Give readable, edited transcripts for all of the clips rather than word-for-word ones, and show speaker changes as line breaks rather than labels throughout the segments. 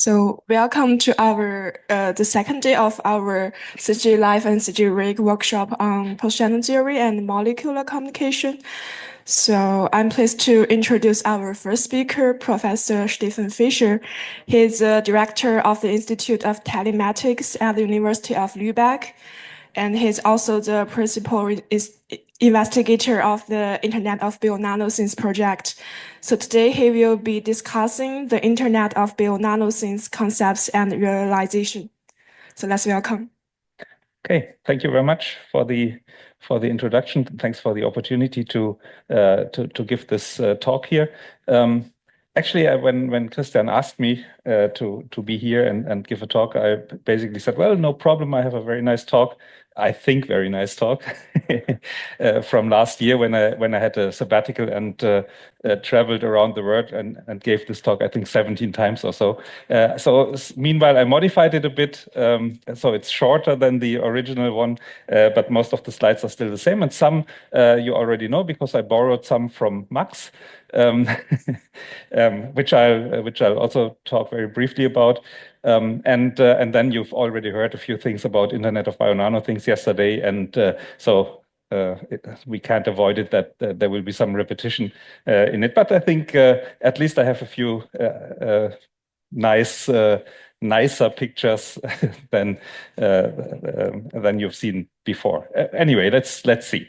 So welcome to our the second day of our CG Live and CG Rig workshop on post-quantum theory and molecular communication. So I'm pleased to introduce our first speaker, Professor Stefan Fischer. He's the director of the Institute of Telematics at the University of Lübeck, and he's also the principal investigator of the Internet of Bio-Nanothings project. So today he will be discussing the Internet of Bio-Nanothings concepts and realization. So let's welcome.
Okay, thank you very much for the introduction. Thanks for the opportunity to give this talk here. Actually, when Christian asked me to be here and give a talk, I basically said, well, no problem. I have a very nice talk. I think very nice talk from last year when I had a sabbatical and traveled around the world and gave this talk, I think 17 times or so. Meanwhile, I modified it a bit. So it's shorter than the original one, but most of the slides are still the same. And some you already know because I borrowed some from Max. Which I'll also talk very briefly about. And then you've already heard a few things about Internet of Bio-Nano things yesterday, and we can't avoid it that there will be some repetition in it. But I think at least I have a few nicer pictures than you've seen before. Anyway, let's see.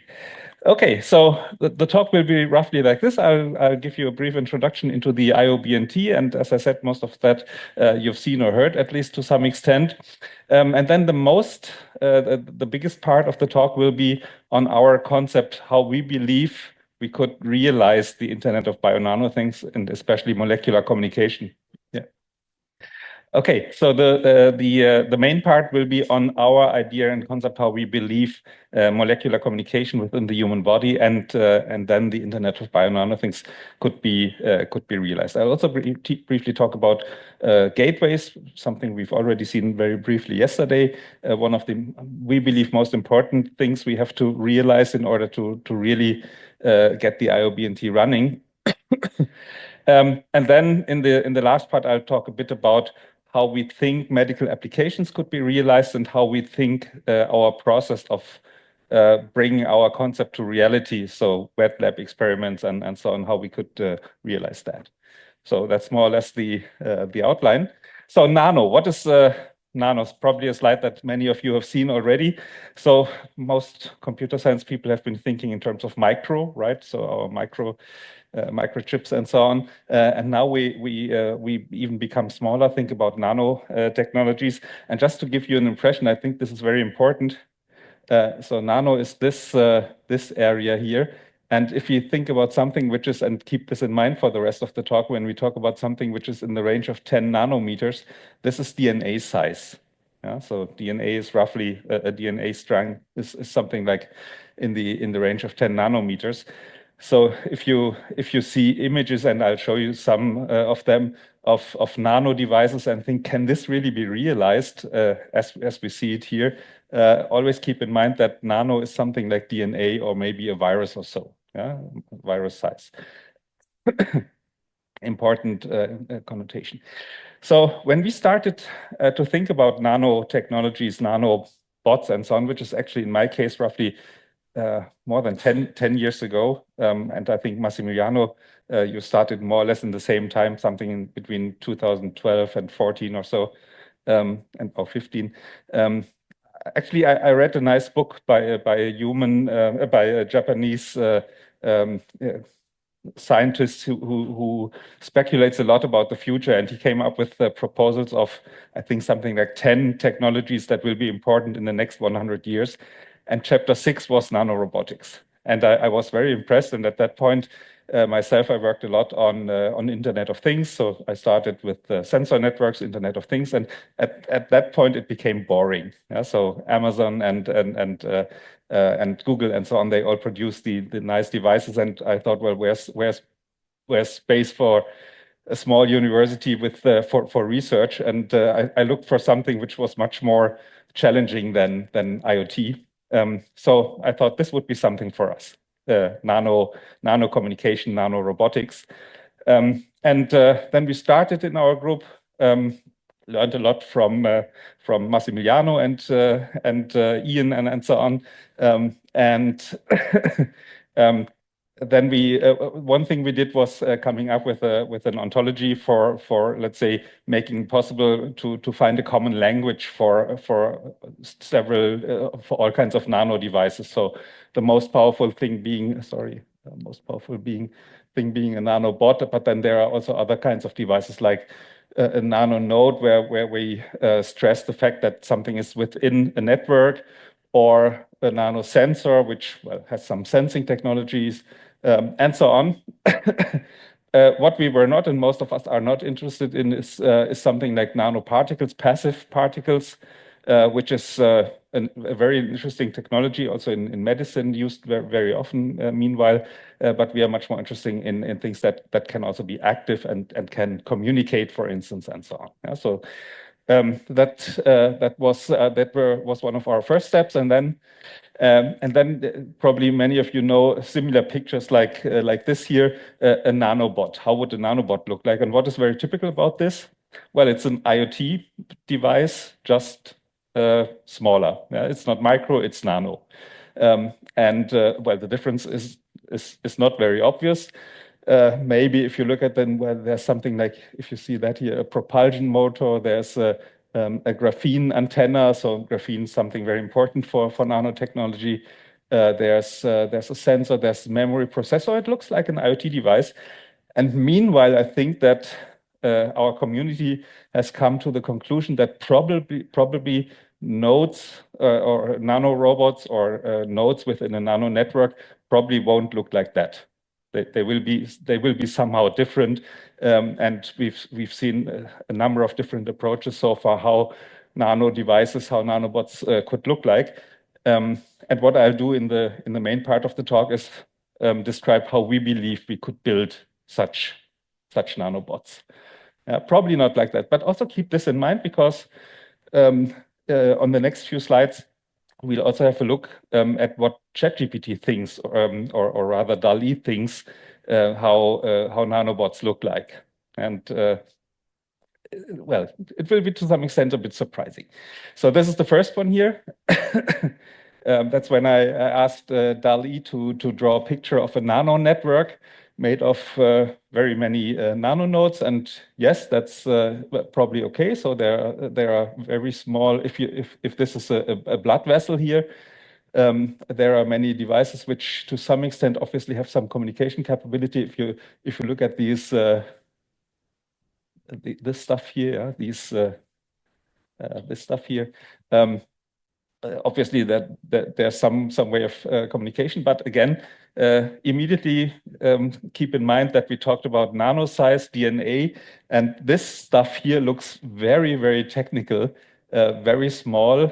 Okay, so the talk will be roughly like this. I'll give you a brief introduction into the IOBNT, and as I said, most of that you've seen or heard, at least to some extent. And then the biggest part of the talk will be on our concept, how we believe we could realize the Internet of Bio-Nano things, and especially molecular communication. Okay, so the main part will be on our idea and concept how we believe molecular communication within the human body, and then the Internet of Bio-Nano things could be realized. I'll also briefly talk about gateways, something we've already seen very briefly yesterday. One of the we believe most important things we have to realize in order to really get the IOBNT running. And then in the last part, I'll talk a bit about how we think medical applications could be realized and how we think our process of bringing our concept to reality, so wet lab experiments and so on, how we could realize that. So that's more or less the outline. So nano, what is nano? Is probably a slide that many of you have seen already. So most computer science people have been thinking in terms of micro, right? So our microchips and so on, and now we even become smaller. Think about nano technologies. And just to give you an impression, I think this is very important. So nano is this area here. And if you think about something which is, and keep this in mind for the rest of the talk, when we talk about something which is in the range of 10 nanometers, this is DNA size. Yeah, so DNA is roughly a DNA strand is something like in the range of 10 nanometers. So if you see images, and I'll show you some of them, of nano devices, and think, can this really be realized as we see it here? Always keep in mind that nano is something like DNA or maybe a virus or so, yeah, virus size. Important connotation. So when we started to think about nanotechnologies, nanobots and so on, which is actually in my case roughly more than 10 years ago. And I think Massimiliano, you started more or less in the same time, something in between 2012 and 14 or so, or 15. Actually, I read a nice book by a Japanese scientist who speculates a lot about the future, and he came up with proposals of, I think, something like 10 technologies that will be important in the next 100 years. And chapter 6 was nanorobotics. And I was very impressed. And at that point, myself, I worked a lot on Internet of Things. So I started with sensor networks, Internet of Things. And at that point, it became boring. Yeah? So Amazon and Google and so on, they all produced the nice devices. And I thought, well, where's space for a small university with for research? And I looked for something which was much more challenging than IoT. So I thought this would be something for us, nano communication, nano robotics. And then we started in our group learned a lot from Massimiliano and Ian and so on. Then one thing we did was coming up with an ontology for let's say making possible to find a common language for several for all kinds of nano devices. So the most powerful thing being a nanobot, but then there are also other kinds of devices like a nano node where we stress the fact that something is within a network, or a nano sensor which has some sensing technologies, and so on. What we were not, and most of us are not interested in, is something like nanoparticles, passive particles, which is a very interesting technology, also in medicine, used very often meanwhile. But we are much more interested in things that can also be active and can communicate, for instance, and so on. Yeah, so that was one of our first steps, and then probably many of you know similar pictures like this here, a nanobot. How would a nanobot look like? And what is very typical about this? Well, it's an IoT device, just smaller. Yeah, it's not micro, it's nano. Well, the difference is not very obvious. Maybe if you look at them, well, there's something like, if you see that here, a propulsion motor, there's a graphene antenna. So graphene is something very important for nanotechnology. There's a sensor, there's memory processor. It looks like an IoT device. And meanwhile, I think that our community has come to the conclusion that probably nodes or nano robots or nodes within a nano network probably won't look like that. They will be somehow different, and we've seen a number of different approaches so far how nano devices, how nanobots could look like. And what I'll do in the main part of the talk is describe how we believe we could build such nanobots. Probably not like that, but also keep this in mind, because on the next few slides, we'll also have a look at what ChatGPT thinks, or rather DALL-E thinks, how nanobots look like. And well, it will be to some extent a bit surprising. So this is the first one here. That's when I asked DALL-E to draw a picture of a nano network made of very many nano nodes, and yes, that's probably okay. So there are very small. If this is a blood vessel here, there are many devices which, to some extent, obviously have some communication capability. If you look at these this stuff here, this stuff here. Obviously, that there's some way of communication, but again, immediately keep in mind that we talked about nano-sized DNA, and this stuff here looks very, very technical, very small.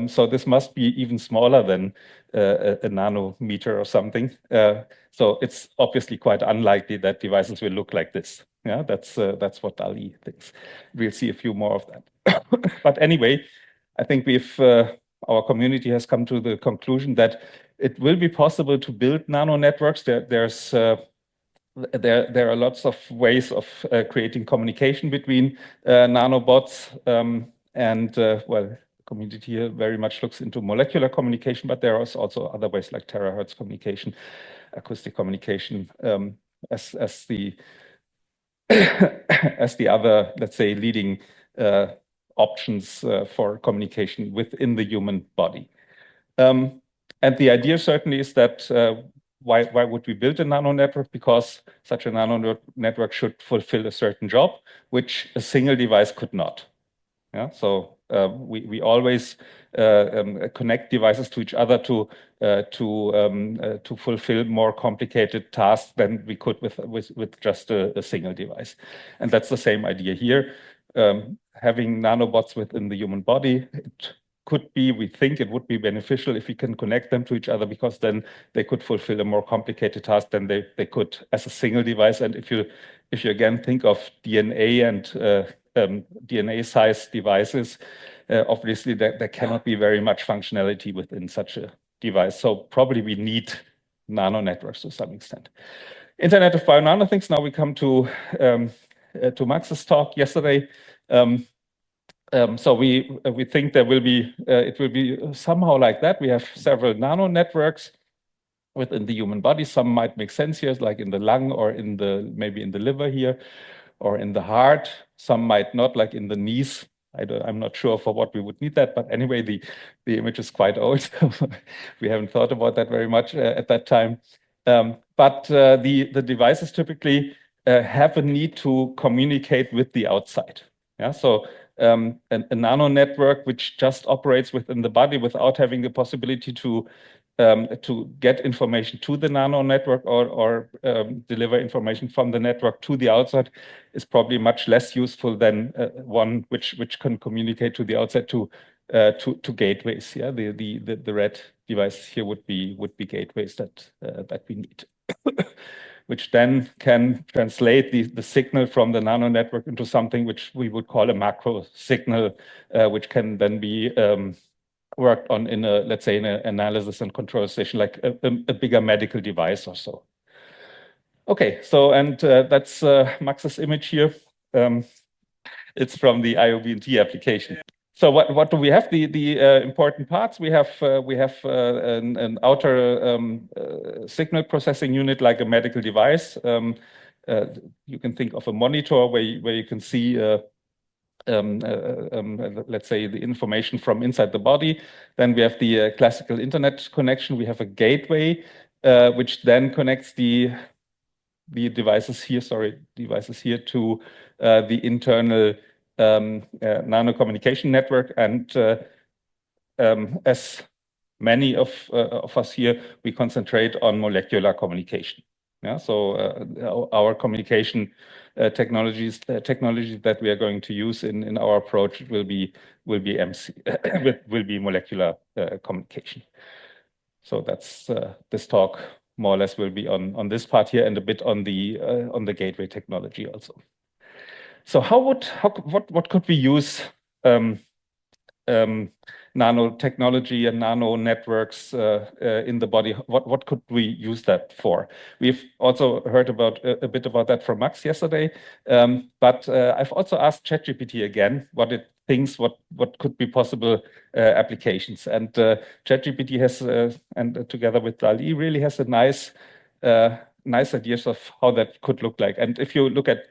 So this must be even smaller than a nanometer or something. So it's obviously quite unlikely that devices will look like this. Yeah, that's what DALL-E thinks. We'll see a few more of that. But anyway, I think our community has come to the conclusion that it will be possible to build nano networks. There are lots of ways of creating communication between nanobots, and well, the community here very much looks into molecular communication, but there are also other ways like terahertz communication, acoustic communication, as the as the other, let's say, leading options for communication within the human body. And the idea certainly is that why would we build a nano network? Because such a nano network should fulfill a certain job, which a single device could not. Yeah, so we always connect devices to each other to fulfill more complicated tasks than we could with just a single device. And that's the same idea here. Having nanobots within the human body, we think it would be beneficial if we can connect them to each other, because then they could fulfill a more complicated task than they could as a single device. And if you again think of DNA and DNA-sized devices, obviously there cannot be very much functionality within such a device. So probably we need nano networks to some extent. Internet of Bio-Nano things. Now we come to Max's talk yesterday. So we think there will be it will be somehow like that. We have several nano networks within the human body. Some might make sense here, like in the lung or in the maybe in the liver here, or in the heart. Some might not, like in the knees. I'm not sure for what we would need that, but anyway, the image is quite old. So we haven't thought about that very much at that time. But the devices typically have a need to communicate with the outside. Yeah, so a nano network which just operates within the body without having the possibility to get information to the nano network or deliver information from the network to the outside is probably much less useful than one which can communicate to the outside to gateways. Yeah, the red devices here would be gateways that we need. Which then can translate the signal from the nano network into something which we would call a macro signal, which can then be worked on in a, let's say, in an analysis and control station, like a bigger medical device or so. Okay, so and that's Max's image here. It's from the IOBNT application. So what do we have? The important parts we have an outer signal processing unit like a medical device. You can think of a monitor where you can see let's say the information from inside the body. Then we have the classical internet connection. We have a gateway which then connects the devices here to the internal nano communication network. And as many of us here, we concentrate on molecular communication. Yeah, so our communication technologies that we are going to use in our approach will be MC will be molecular communication. So that's this talk more or less will be on this part here and a bit on the gateway technology also. So what could we use nanotechnology and nano networks in the body? What could we use that for? We've also heard about a bit about that from Max yesterday, but I've also asked ChatGPT again what it thinks what could be possible applications, and ChatGPT has and together with DALL-E really has a nice ideas of how that could look like. And if you look at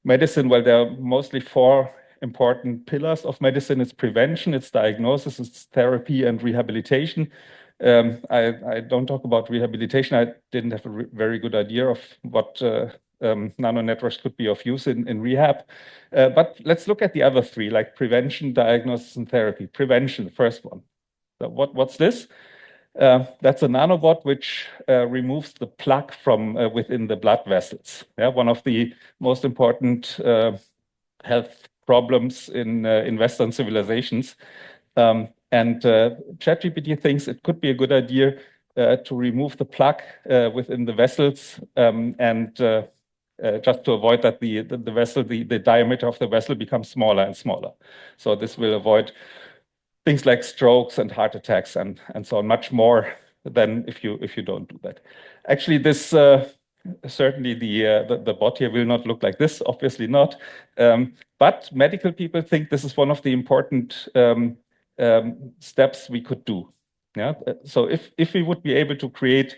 medicine, well, there are mostly four important pillars of medicine. It's prevention, it's diagnosis, it's therapy, and rehabilitation. I don't talk about rehabilitation. I didn't have a very good idea of what nano networks could be of use in rehab. But let's look at the other three, like prevention, diagnosis, and therapy. Prevention, the first one. So what's this? That's a nanobot which removes the plaque from within the blood vessels. Yeah, one of the most important health problems in Western civilizations. And ChatGPT thinks it could be a good idea to remove the plaque within the vessels and just to avoid that the vessel, the diameter of the vessel becomes smaller and smaller. So this will avoid things like strokes and heart attacks and so on, much more than if you don't do that. Actually, this certainly the bot here will not look like this, obviously not. But medical people think this is one of the important steps we could do. Yeah. So if we would be able to create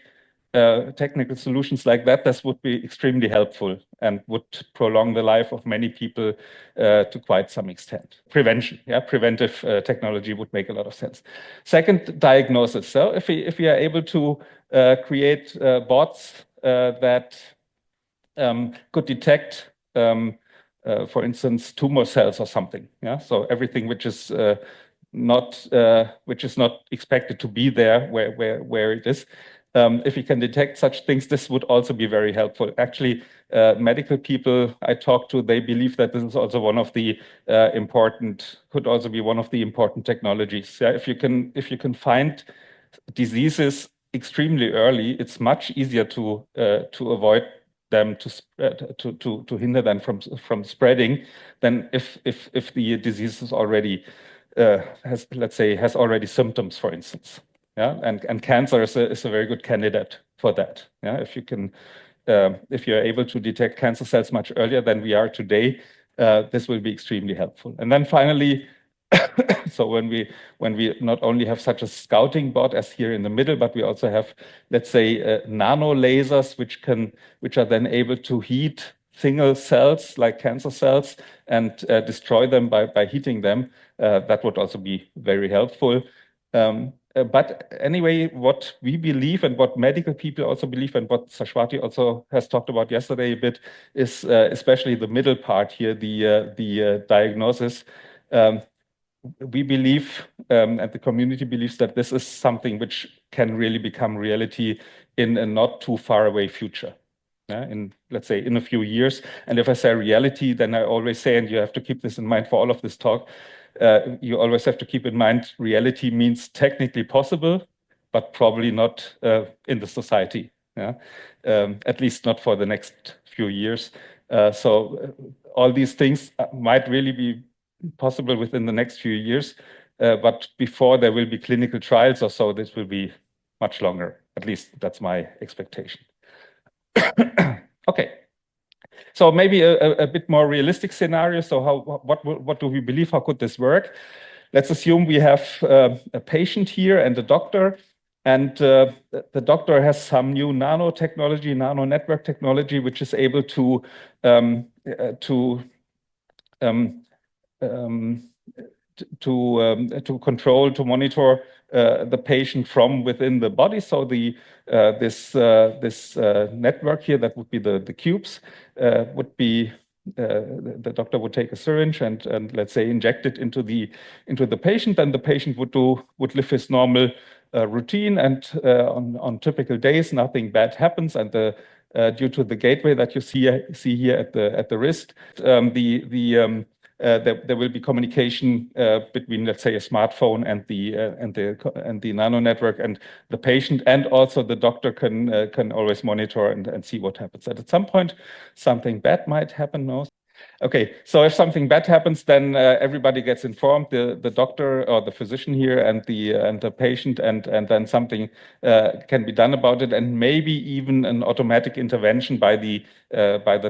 technical solutions like that, this would be extremely helpful and would prolong the life of many people to quite some extent. Prevention, yeah, preventive technology would make a lot of sense. Second, diagnosis. So if we are able to create bots that could detect, for instance, tumor cells or something. Yeah, so everything which is not expected to be there where it is. If we can detect such things, this would also be very helpful. Actually, medical people I talk to, they believe that this is also one of the could also be one of the important technologies. Yeah, if you can find diseases extremely early, it's much easier to avoid them, to hinder them from spreading than if the disease is already has already symptoms, for instance. Yeah, and cancer is a very good candidate for that. Yeah, if you are able to detect cancer cells much earlier than we are today, this will be extremely helpful. And then finally, so when we not only have such a scouting bot as here in the middle, but we also have, let's say, nano lasers which are then able to heat single cells like cancer cells and destroy them by heating them. That would also be very helpful. But anyway, what we believe and what medical people also believe and what Sashwati also has talked about yesterday a bit is especially the middle part here, the diagnosis. We believe, and the community believes, that this is something which can really become reality in a not too far away future. In, let's say, in a few years. And if I say reality, then I always say, and you have to keep this in mind for all of this talk, you always have to keep in mind reality means technically possible, but probably not in the society. At least not for the next few years. So all these things might really be possible within the next few years, but before there will be clinical trials or so, this will be much longer. At least that's my expectation. Okay. So maybe a bit more realistic scenario. So what do we believe? How could this work? Let's assume we have a patient here and a doctor, and the doctor has some new nanotechnology, nano network technology, which is able to control, to monitor the patient from within the body. So this network here, that would be the cubes, would be the doctor would take a syringe and let's say inject it into the patient, and the patient would live his normal routine, and on typical days nothing bad happens, and due to the gateway that you see here at the wrist, there will be communication between, let's say, a smartphone and the nano network, and the patient, and also the doctor can always monitor and see what happens. And at some point, something bad might happen. No? Okay, so if something bad happens, then everybody gets informed, the doctor or the physician here and the patient, and then something can be done about it, and maybe even an automatic intervention by the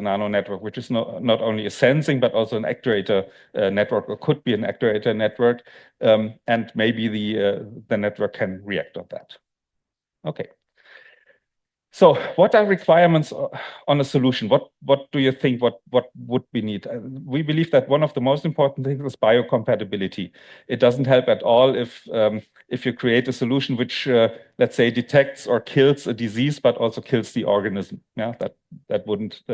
nano network, which is not only a sensing but also an actuator network, or could be an actuator network, and maybe the network can react on that. Okay. So what are requirements on a solution? What do you think, what would we need? We believe that one of the most important things is biocompatibility. It doesn't help at all if you create a solution which, let's say, detects or kills a disease, but also kills the organism. Yeah, that wouldn't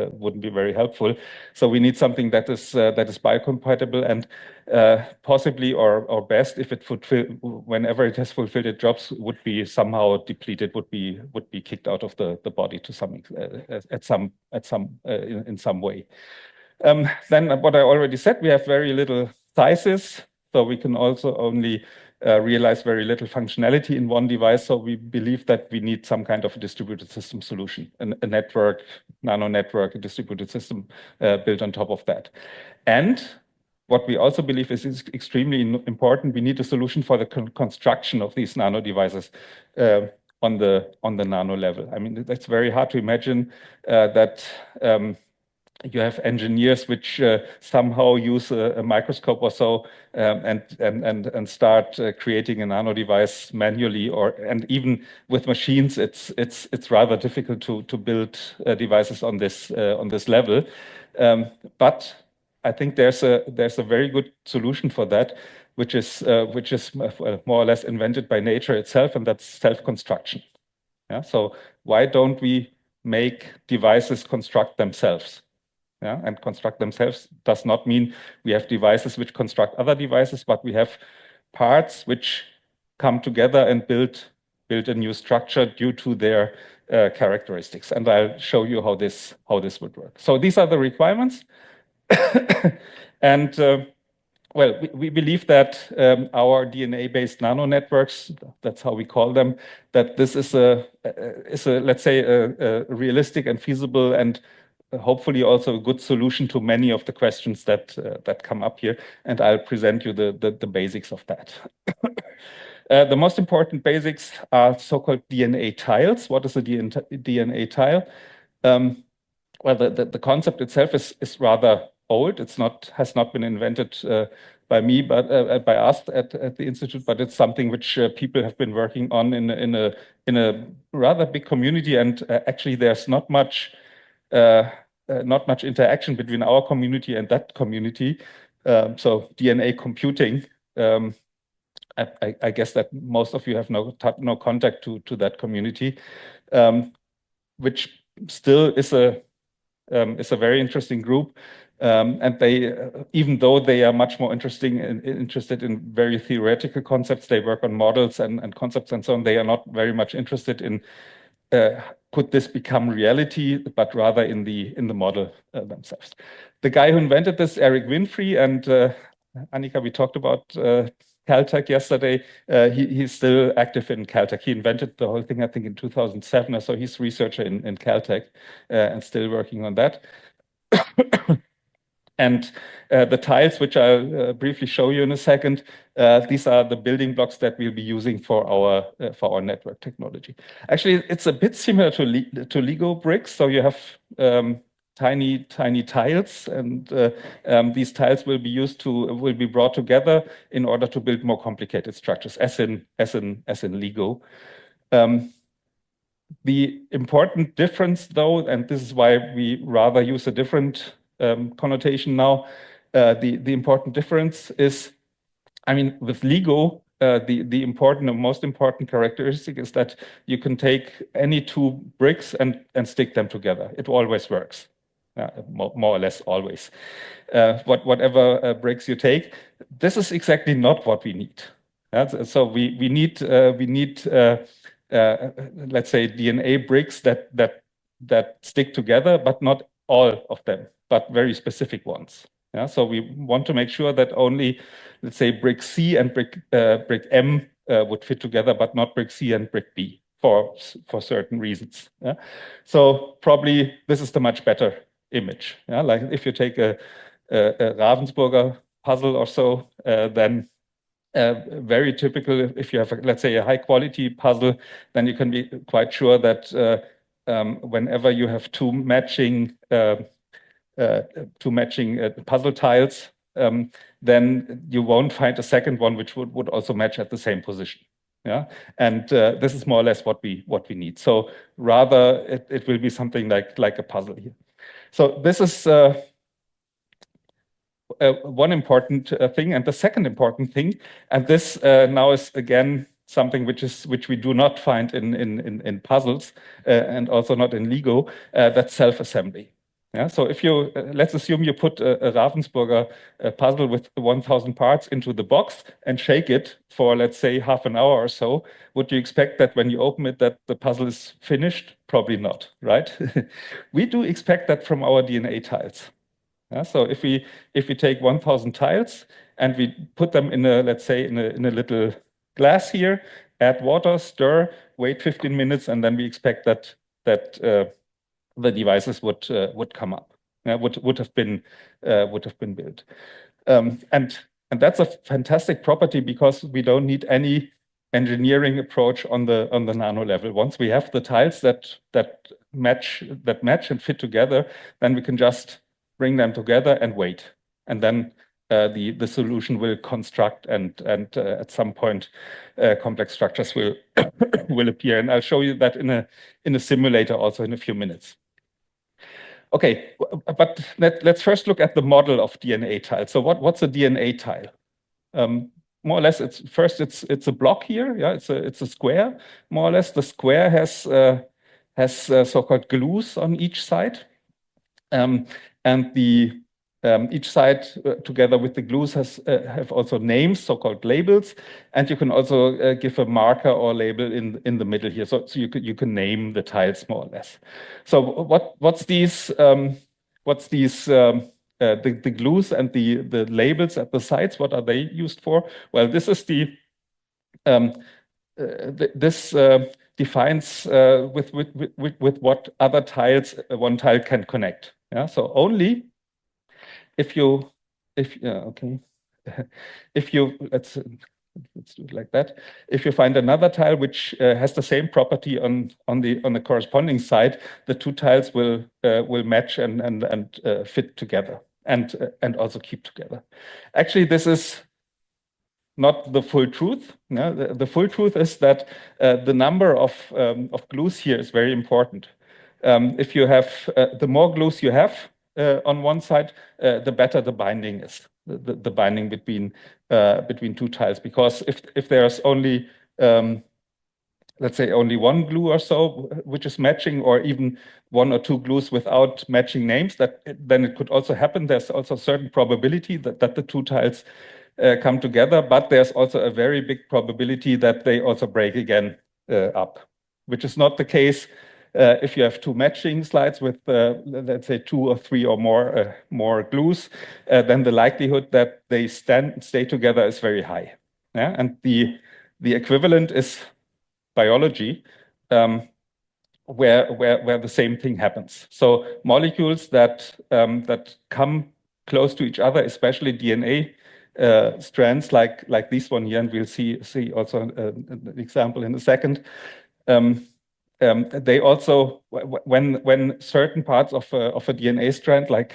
be very helpful. So we need something that is biocompatible, and possibly or best, if it whenever it has fulfilled its jobs, would be somehow depleted, would be kicked out of the body to some in some way. Then what I already said, we have very little sizes, so we can also only realize very little functionality in one device. So we believe that we need some kind of a distributed system solution, a network, nano network, a distributed system built on top of that. And what we also believe is extremely important, we need a solution for the construction of these nano devices on the nano level. I mean, it's very hard to imagine that you have engineers which somehow use a microscope or so and start creating a nano device manually, and even with machines, it's rather difficult to build devices on this level. But I think there's a very good solution for that, which is more or less invented by nature itself, and that's self-construction. Yeah. So why don't we make devices construct themselves? Yeah, and construct themselves does not mean we have devices which construct other devices, but we have parts which come together and build a new structure due to their characteristics. And I'll show you how this would work. So these are the requirements. And well, we believe that our DNA-based nano networks, that's how we call them, that this is let's say a realistic and feasible and hopefully also a good solution to many of the questions that come up here. And I'll present you the basics of that. The most important basics are so-called DNA tiles. What is a DNA tile? Well, the concept itself is rather old. It's not has not been invented by me, but by us at the institute. But it's something which people have been working on in a rather big community. And actually, there's not much interaction between our community and that community. So DNA computing. I guess that most of you have no contact to that community, which still is a very interesting group. And they, even though they are much more interested in very theoretical concepts, they work on models and concepts and so on. They are not very much interested in could this become reality, but rather in the model themselves. The guy who invented this, Eric Winfrey, and Annika, we talked about Caltech yesterday. He's still active in Caltech. He invented the whole thing, I think, in 2007 or so. He's a researcher in Caltech and still working on that. And the tiles, which I'll briefly show you in a second, these are the building blocks that we'll be using for our network technology. Actually, it's a bit similar to Lego bricks. So you have tiny tiles, and these tiles will be brought together in order to build more complicated structures, as in Lego. The important difference, though, and this is why we rather use a different connotation now, the important difference is, I mean, with Lego, the most important characteristic is that you can take any two bricks and stick them together. It always works, more or less always. Whatever bricks you take, this is exactly not what we need. So we need let's say DNA bricks that stick together, but not all of them, but very specific ones. So we want to make sure that only, let's say, brick C and brick M would fit together, but not brick C and brick B for certain reasons. So probably this is the much better image. Like if you take a Ravensburger puzzle or so, then very typical, if you have, let's say, a high quality puzzle, then you can be quite sure that whenever you have two matching puzzle tiles, then you won't find a second one which would also match at the same position. And this is more or less what we need. So rather, it will be something like a puzzle here. So this is one important thing, and the second important thing, and this now is again something which we do not find in puzzles and also not in Lego. That's self-assembly. So if you let's assume you put a Ravensburger puzzle with 1,000 parts into the box and shake it for, let's say, half an hour or so, would you expect that when you open it that the puzzle is finished? Probably not, right? We do expect that from our DNA tiles. So if we take 1,000 tiles and we put them in a, let's say, in a little glass here, add water, stir, wait 15 minutes, and then we expect that the devices would come up, would have been built, and that's a fantastic property because we don't need any engineering approach on the nano level. Once we have the tiles that match and fit together, then we can just bring them together and wait, and then the solution will construct and at some point complex structures will will appear, and I'll show you that in a simulator also in a few minutes. Okay, but let's first look at the model of DNA tile. So what's a DNA tile? More or less, it's a block here. It's a square. More or less, the square has so-called glues on each side, and each side together with the glues have also names, so-called labels, and you can also give a marker or label in the middle here. So you can name the tiles more or less. So what's these the glues and the labels at the sides? What are they used for? Well, this is this defines with what other tiles one tile can connect. So only if you let's do it like that. If you find another tile which has the same property on the corresponding side, the two tiles will match and fit together. and also keep together. Actually, this is not the full truth. No? The full truth is that the number of glues here is very important. If you have the more glues you have on one side, the better the binding is. The binding between two tiles, because if there's only let's say only one glue or so which is matching, or even one or two glues without matching names, then it could also happen. There's also a certain probability that the two tiles come together, but there's also a very big probability that they also break again up, which is not the case if you have two matching slides with, let's say, two or three or more glues. Then the likelihood that they stay together is very high. Yeah? And the equivalent is biology, where the same thing happens. So molecules that come close to each other, especially DNA strands like this one here, and we'll see also an example in a second. They also, when certain parts of a DNA strand, like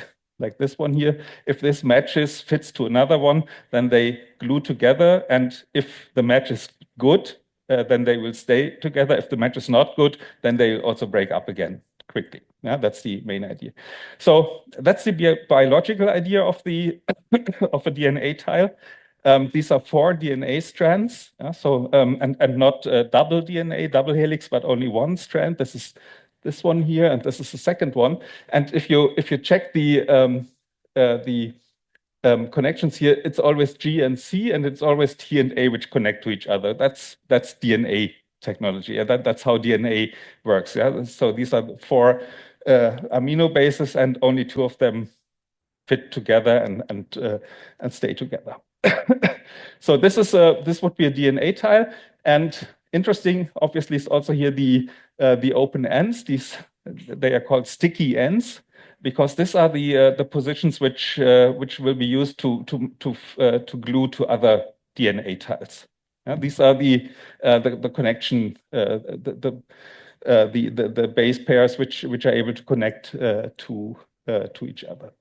this one here, if this matches, fits to another one, then they glue together. And if the match is good, then they will stay together. If the match is not good, then they also break up again quickly. Yeah, that's the main idea. So that's the biological idea of the of a DNA tile. These are 4 DNA strands, and not double DNA, double helix, but only one strand. This is this one here, and this is the second one. And if you check the connections here, it's always G and C, and it's always T and A which connect to each other. That's DNA technology. Yeah? That's how DNA works. Yeah. So these are 4 amino bases, and only 2 of them fit together and stay together. So this would be a DNA tile. And interesting, obviously, is also here the open ends. They are called sticky ends, because these are the positions which will be used to glue to other DNA tiles. Yeah, these are the connection, the base pairs which are able to connect to each other.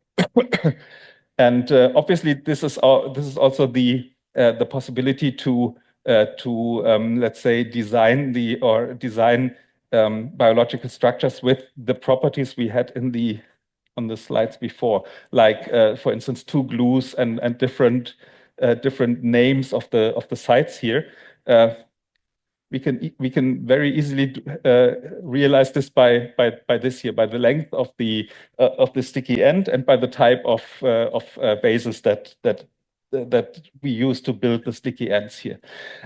And obviously, this is also the possibility to let's say design biological structures with the properties we had on the slides before, like for instance 2 glues and different names of the sites here. We can very easily realize this by this here, by the length of the sticky end, and by the type of bases that we use to build the sticky ends here.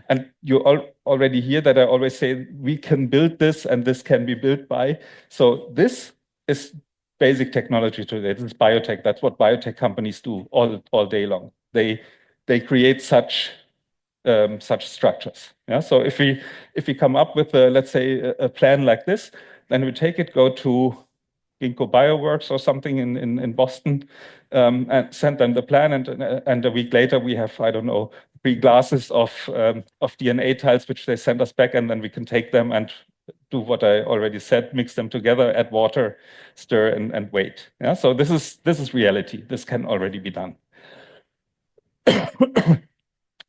And you already hear that I always say we can build this, and this can be built by. So this is basic technology today. This is biotech. That's what biotech companies do all day long. They create such structures. Yeah. So if we come up with let's say a plan like this, then we take it, go to Ginkgo Bioworks or something in Boston, and send them the plan, and a week later we have, I don't know, 3 glasses of DNA tiles which they send us back, and then we can take them and do what I already said, mix them together, add water, stir, and wait. Yeah. So this is reality. This can already be done.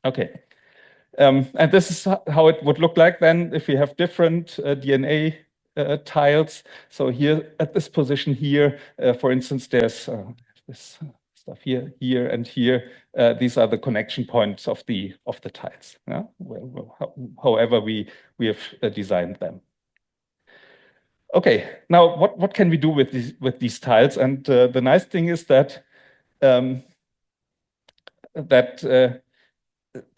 Okay. And this is how it would look like then if we have different DNA tiles. So here at this position here, for instance, there's this stuff here, and here. These are the connection points of the tiles. Yeah? However we have designed them. Okay, now what can we do with these tiles? And the nice thing is that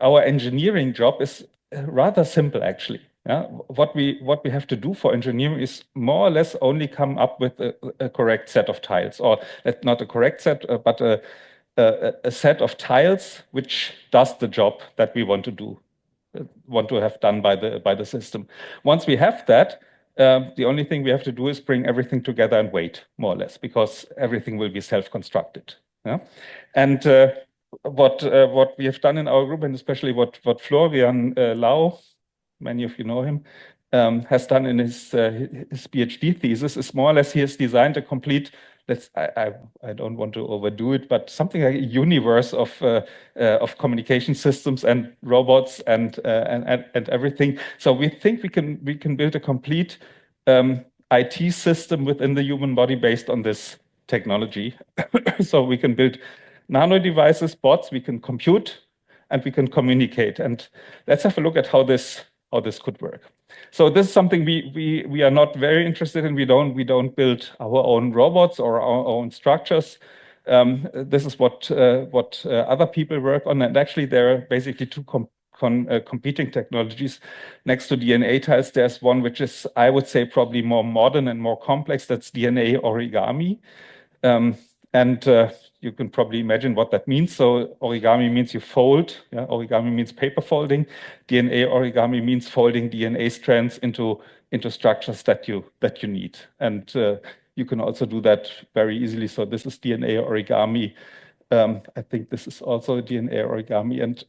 our engineering job is rather simple, actually. Yeah? What we have to do for engineering is more or less only come up with a correct set of tiles, or not a correct set, but a set of tiles which does the job that we want to have done by the system. Once we have that, the only thing we have to do is bring everything together and wait, more or less, because everything will be self-constructed. Yeah? And what we have done in our group, and especially what Florian Lau, many of you know him, has done in his PhD thesis is more or less he has designed a complete, I don't want to overdo it, but something like a universe of communication systems and robots and everything. So we think we can build a complete IT system within the human body based on this technology. So we can build nano devices, bots, we can compute, and we can communicate. And let's have a look at how this could work. So this is something we are not very interested in. We don't build our own robots or our own structures. This is what other people work on, and actually there are basically two competing technologies next to DNA tiles. There's one which is, I would say, probably more modern and more complex. That's DNA origami. And you can probably imagine what that means. So origami means you fold. Yeah? Origami means paper folding. DNA origami means folding DNA strands into structures that you need. And you can also do that very easily. So this is DNA origami. I think this is also DNA origami. And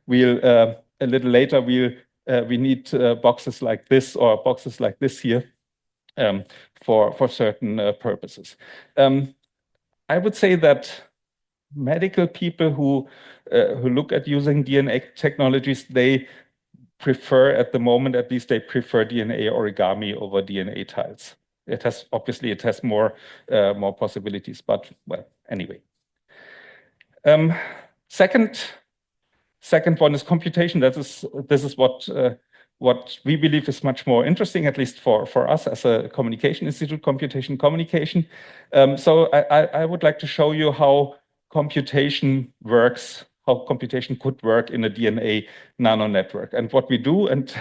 we'll a little later we need boxes like this or boxes like this here for certain purposes. I would say that medical people who look at using DNA technologies, they prefer, at the moment at least, they prefer DNA origami over DNA tiles. It has more possibilities, but well, anyway. Second one is computation. This is what we believe is much more interesting, at least for us as a communication institute, computation. So I would like to show you how computation works, how computation could work in a DNA nano network. And what we do, and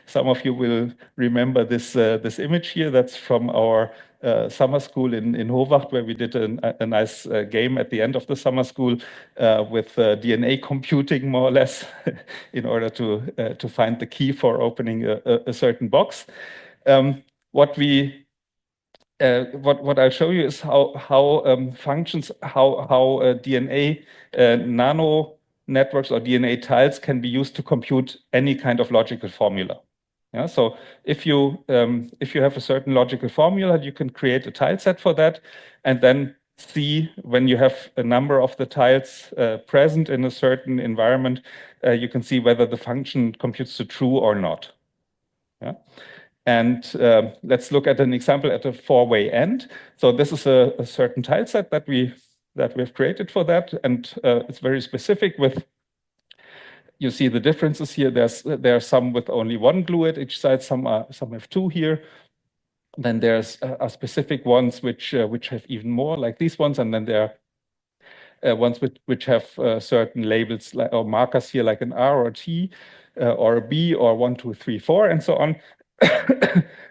some of you will remember this image here, that's from our summer school in Hovacht, where we did a nice game at the end of the summer school with DNA computing, more or less, in order to find the key for opening a certain box. What I'll show you is how functions, how DNA nano networks or DNA tiles can be used to compute any kind of logical formula. Yeah, so if you have a certain logical formula, you can create a tile set for that, and then see when you have a number of the tiles present in a certain environment, you can see whether the function computes to true or not. Yeah. And let's look at an example at a four-way end. So this is a certain tile set that we've created for that, and it's very specific with. You see the differences here. There are some with only one glue at each side. Some have two here. Then there's specific ones which have even more, like these ones, and then there are ones which have certain labels or markers here, like an R or a T or a B or 1, 2, 3, 4, and so on.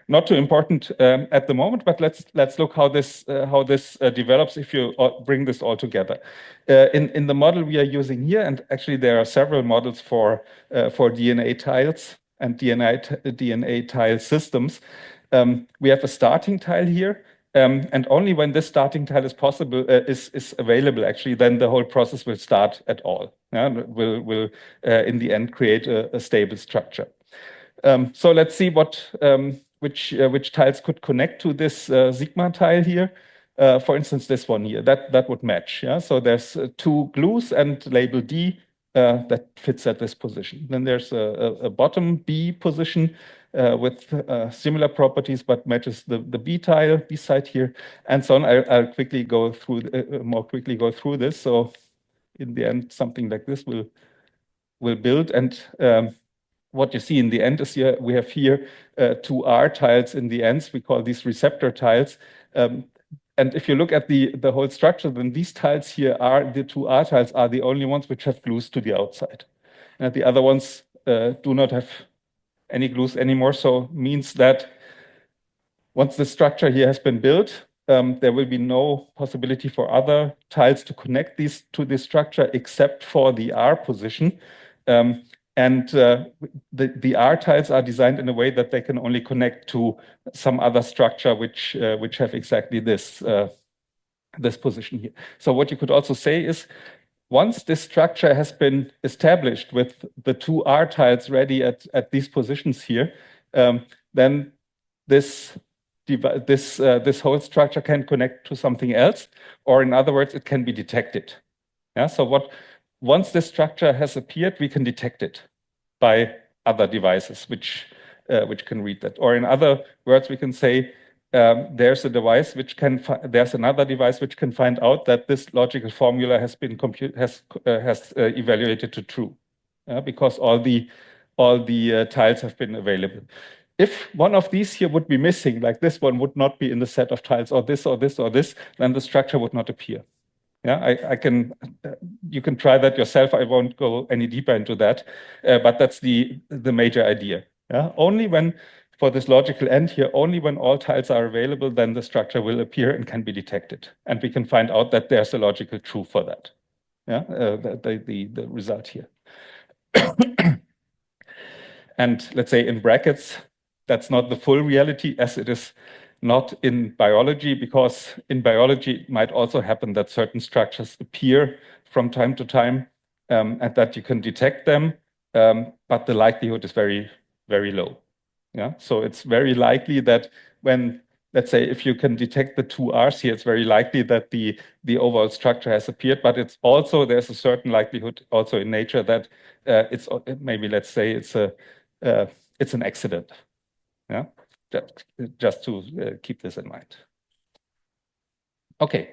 Not too important at the moment, but let's look how this develops if you bring this all together. In the model we are using here, and actually there are several models for DNA tiles and DNA tile systems. We have a starting tile here, and only when this starting tile is possible is available, actually, then the whole process will start at all. Yeah? Will in the end create a stable structure. So let's see which tiles could connect to this sigma tile here. For instance, this one here, that would match. Yeah, so there's two glues and label D that fits at this position. Then there's a bottom B position with similar properties but matches the B tile, B side here, and so on. I'll quickly go through more quickly go through this. So in the end, something like this will build, and what you see in the end is here we have here two R tiles in the ends. We call these receptor tiles. And if you look at the whole structure, then these tiles here the two R tiles are the only ones which have glues to the outside. And the other ones do not have any glues anymore. So means that once the structure here has been built, there will be no possibility for other tiles to connect these to this structure except for the R position. And the R tiles are designed in a way that they can only connect to some other structure which have exactly this position here. So what you could also say is, once this structure has been established with the two R tiles ready at these positions here, then this this whole structure can connect to something else, or in other words, it can be detected. Yeah. So once this structure has appeared, we can detect it by other devices which can read that. Or in other words, we can say there's another device which can find out that this logical formula has been evaluated to true, because all the tiles have been available. If one of these here would be missing, like this one would not be in the set of tiles, or this, or this, or this, then the structure would not appear. Yeah, you can try that yourself. I won't go any deeper into that, but that's the major idea. Yeah, only when, for this logical end here, only when all tiles are available, then the structure will appear and can be detected. And we can find out that there's a logical true for that. Yeah, the result here. And let's say in brackets, that's not the full reality as it is not in biology, because in biology it might also happen that certain structures appear from time to time, and that you can detect them, but the likelihood is very, very low. Yeah, so it's very likely that when, let's say, if you can detect the two R's here, it's very likely that the overall structure has appeared, but it's also, there's a certain likelihood also in nature that it's maybe, let's say, it's an accident. Yeah, just to keep this in mind. Okay.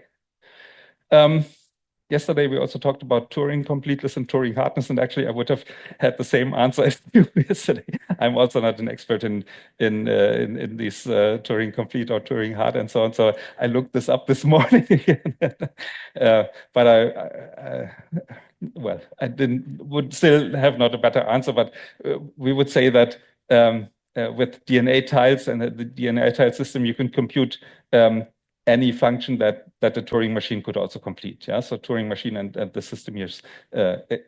Yesterday, we also talked about Turing completeness and Turing hardness, and actually, I would have had the same answer as you yesterday. I'm also not an expert in these Turing complete or Turing hard and so on. So I looked this up this morning again, but well, would still have not a better answer. But we would say that with DNA tiles and the DNA tile system, you can compute any function that the Turing machine could also complete. Yeah, so Turing machine and the system here is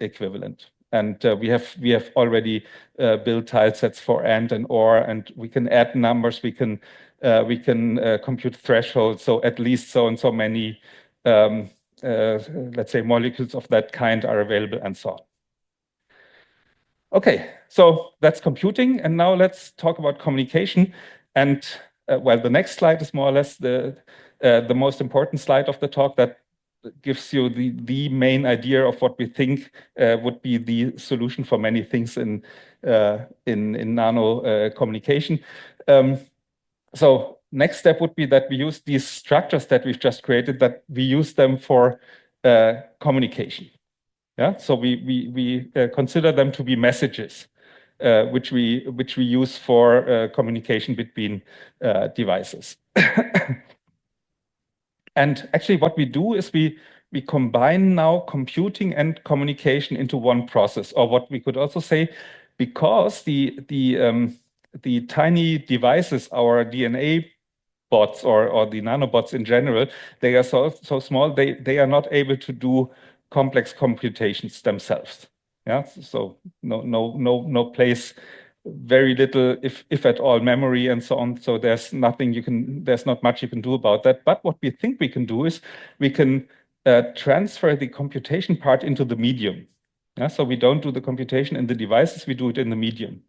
equivalent. And we have already built tile sets for and or, and we can add numbers. We can compute thresholds. So at least so and so many, let's say, molecules of that kind are available, and so on. Okay, so that's computing, and now let's talk about communication. And well, the next slide is more or less the most important slide of the talk, that gives you the main idea of what we think would be the solution for many things in nano communication. So next step would be that we use these structures that we've just created, that we use them for communication. Yeah, so we consider them to be messages, which we use for communication between devices. And actually, what we do is we combine now computing and communication into one process, or what we could also say, because the tiny devices, our DNA bots or the nanobots in general, they are so small, they are not able to do complex computations themselves. Yeah, so no place, very little, if at all, memory and so on. So there's not much you can do about that. But what we think we can do is we can transfer the computation part into the medium. Yeah, so we don't do the computation in the devices, we do it in the medium.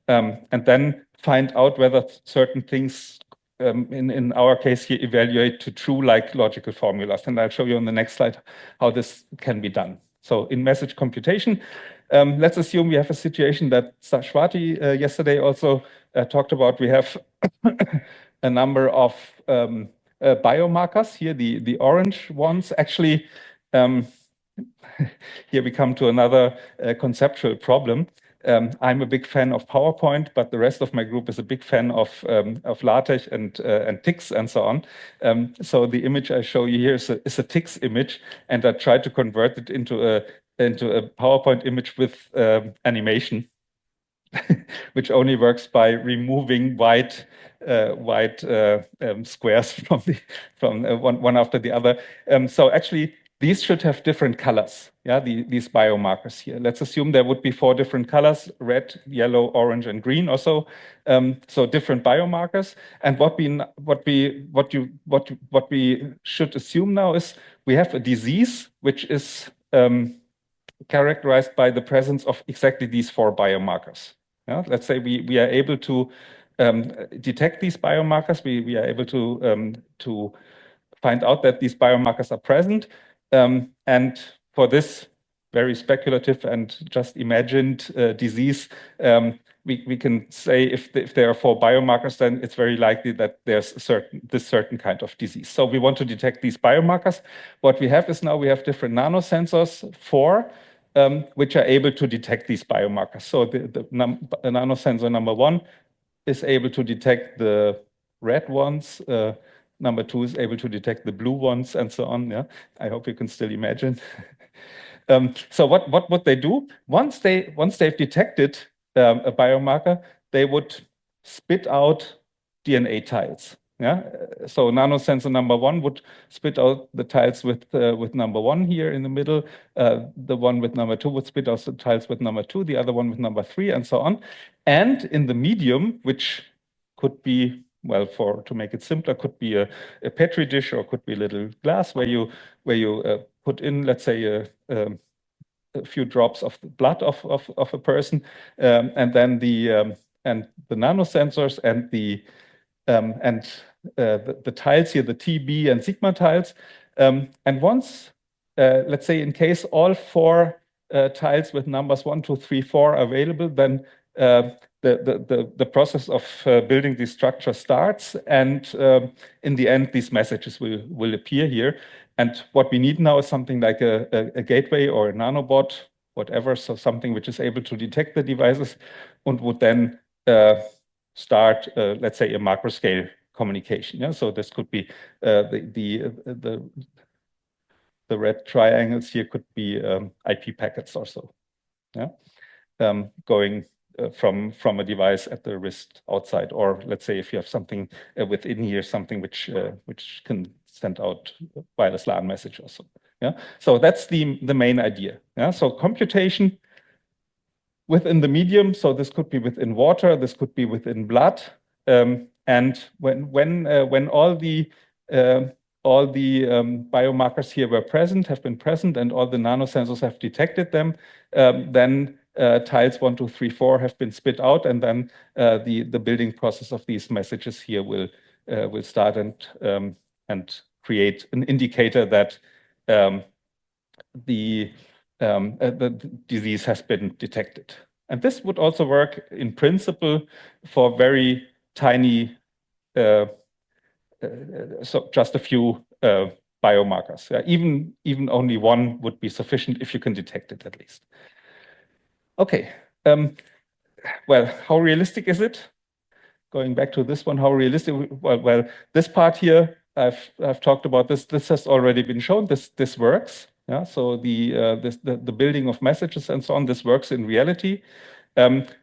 And then find out whether certain things, in our case here, evaluate to true like logical formulas. And I'll show you on the next slide how this can be done. So in message computation, let's assume we have a situation that Swati yesterday also talked about. We have a number of biomarkers here, the orange ones. Actually, here we come to another conceptual problem. I'm a big fan of PowerPoint, but the rest of my group is a big fan of LaTeX and TIX and so on. So the image I show you here is a TIX image, and I tried to convert it into a PowerPoint image with animation, which only works by removing white squares from one after the other. So actually, these should have different colors. Yeah, these biomarkers here. Let's assume there would be 4 different colors: red, yellow, orange, and green, or so. So different biomarkers. And what we should assume now is we have a disease which is characterized by the presence of exactly these 4 biomarkers. Yeah? Let's say we are able to detect these biomarkers. We are able to find out that these biomarkers are present. And for this very speculative and just imagined disease, we can say if there are 4 biomarkers, then it's very likely that there's this certain kind of disease. So we want to detect these biomarkers. What we have is now we have different nanosensors, 4, which are able to detect these biomarkers. So the nanosensor number 1 is able to detect the red ones. Number 2 is able to detect the blue ones, and so on. Yeah, I hope you can still imagine. So what would they do? Once they've detected a biomarker, they would spit out DNA tiles. Yeah, so nanosensor number 1 would spit out the tiles with number 1 here in the middle. The one with number 2 would spit out the tiles with number 2. The other one with number 3, and so on. And in the medium, which could be, well, to make it simpler, could be a petri dish or could be a little glass where you put in, let's say, a few drops of the blood of a person, and then the nanosensors and the tiles here, the TB and sigma tiles. And once, let's say, in case all 4 tiles with numbers 1, 2, 3, 4 are available, then the process of building these structures starts, and in the end, these messages will appear here. And what we need now is something like a gateway or a nanobot, whatever, so something which is able to detect the devices and would then start, let's say, a macro scale communication. Yeah, so this could be the red triangles here could be IP packets or so. Yeah, going from a device at the wrist outside, or let's say if you have something within here, something which can send out wireless LAN message also. Yeah, so that's the main idea. Yeah, so computation within the medium. So this could be within water, this could be within blood, and when all the biomarkers here have been present, and all the nanosensors have detected them, then tiles 1, 2, 3, 4 have been spit out, and then the building process of these messages here will start and create an indicator that the disease has been detected. And this would also work in principle for very tiny, so just a few biomarkers. Even only 1 would be sufficient if you can detect it at least. Okay. Well, how realistic is it? Going back to this one, how realistic? Well, this part here, I've talked about this. This has already been shown. This works. Yeah. So the building of messages and so on. This works in reality.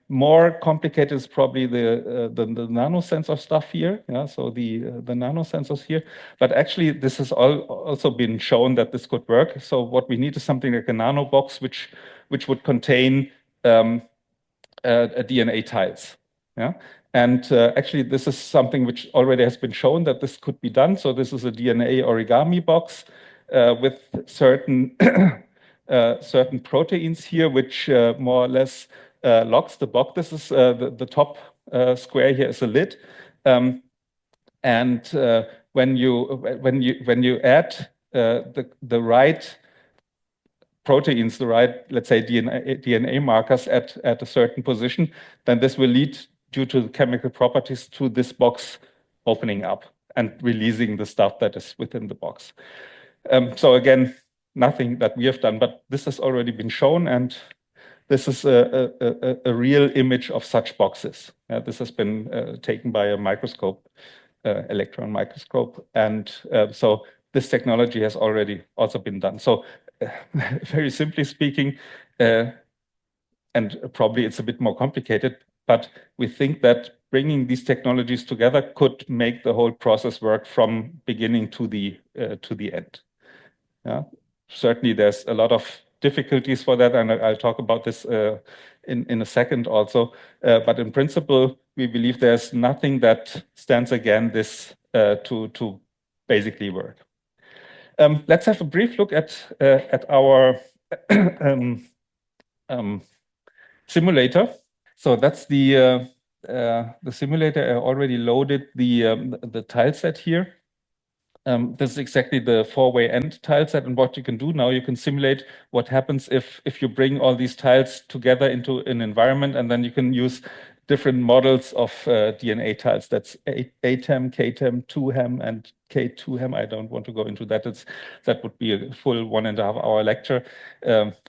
More complicated is probably the nanosensor stuff here. Yeah. So the nanosensors here. But actually, this has also been shown that this could work. So what we need is something like a nano box, which would contain DNA tiles. Yeah. And actually, this is something which already has been shown that this could be done. So this is a DNA origami box with certain certain proteins here, which more or less locks the box. This is the top square here is a lid, and when you add the right proteins, the right, let's say, DNA markers at a certain position, then this will lead, due to the chemical properties, to this box opening up and releasing the stuff that is within the box. So again, nothing that we have done, but this has already been shown, and this is a real image of such boxes. This has been taken by a microscope, electron microscope, and so this technology has already also been done. So very simply speaking, and probably it's a bit more complicated, but we think that bringing these technologies together could make the whole process work from beginning to the end. Yeah, certainly there's a lot of difficulties for that, and I'll talk about this in a second also. But in principle, we believe there's nothing that stands against this to basically work. Let's have a brief look at our simulator. So that's the simulator. I already loaded the tile set here. This is exactly the four-way end tile set, and what you can do now, you can simulate what happens if you bring all these tiles together into an environment, and then you can use different models of DNA tiles. That's ATEM, KTEM, 2HEM, and K2HEM. I don't want to go into that. That would be a full 1.5 hour lecture.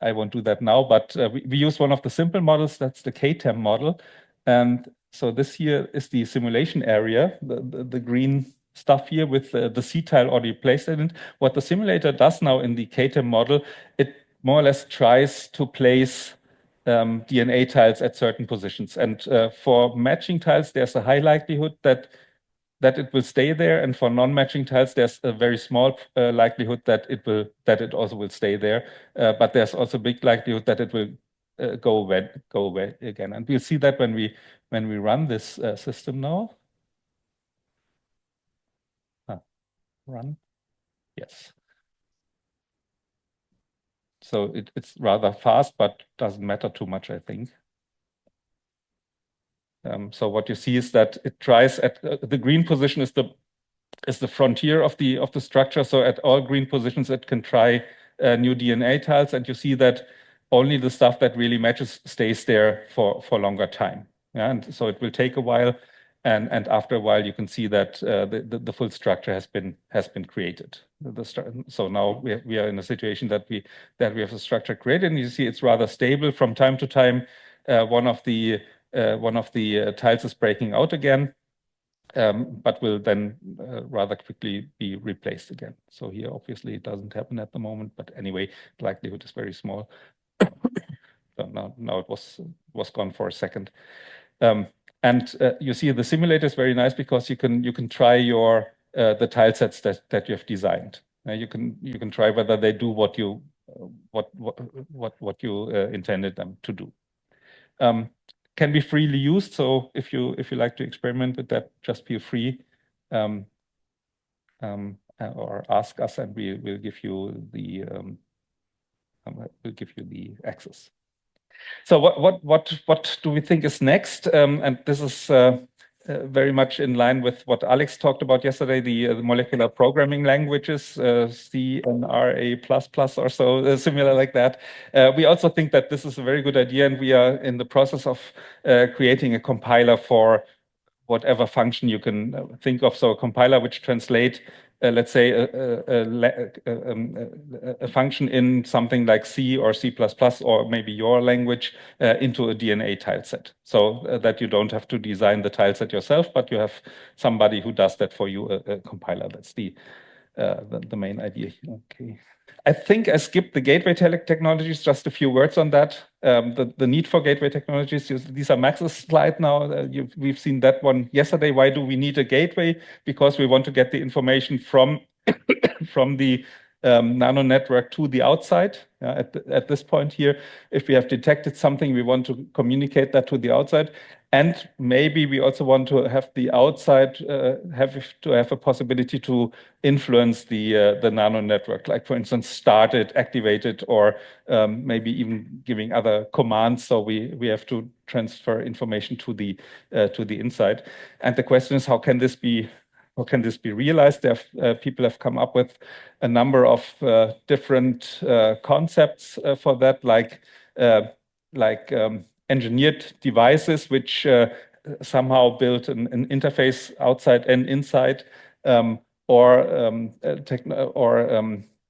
I won't do that now, but we use one of the simple models. That's the KTEM model. And so this here is the simulation area, the green stuff here with the C tile already placed in it. What the simulator does now in the KTEM model, it more or less tries to place DNA tiles at certain positions. And for matching tiles, there's a high likelihood that it will stay there, and for non-matching tiles, there's a very small likelihood that it also will stay there. But there's also a big likelihood that it will go away again. And we'll see that when we run this system now. Run. Yes. So it's rather fast, but doesn't matter too much, I think. So what you see is that it tries at the green position is the frontier of the structure. So at all green positions, it can try new DNA tiles, and you see that only the stuff that really matches stays there for longer time. Yeah, and so it will take a while, and after a while, you can see that the full structure has been created. So now we are in a situation that we have a structure created, and you see it's rather stable. From time to time, one of the tiles is breaking out again, but will then rather quickly be replaced again. So here, obviously, it doesn't happen at the moment, but anyway, the likelihood is very small. So now it was gone for a second. And you see the simulator is very nice because you can try the tile sets that you have designed. You can try whether they do what you intended them to do. Can be freely used. So if you like to experiment with that, just feel free or ask us, and we'll give you the access. So what do we think is next? And this is very much in line with what Alex talked about yesterday, the molecular programming languages, C and RA++ or so, similar like that. We also think that this is a very good idea, and we are in the process of creating a compiler for whatever function you can think of. So a compiler which translate, let's say, a function in something like C or C++ or maybe your language into a DNA tile set. So that you don't have to design the tile set yourself, but you have somebody who does that for you, a compiler. That's the main idea. Okay. I think I skipped the gateway technologies, just a few words on that. The need for gateway technologies, these are Max's slide now. We've seen that one yesterday. Why do we need a gateway? Because we want to get the information from the nano network to the outside. At this point here, if we have detected something, we want to communicate that to the outside. And maybe we also want to have the outside have a possibility to influence the nano network, like for instance, start it, activate it, or maybe even giving other commands. So we have to transfer information to the inside. And the question is, how can this be realized? People have come up with a number of different concepts for that, like engineered devices which somehow build an interface outside and inside, or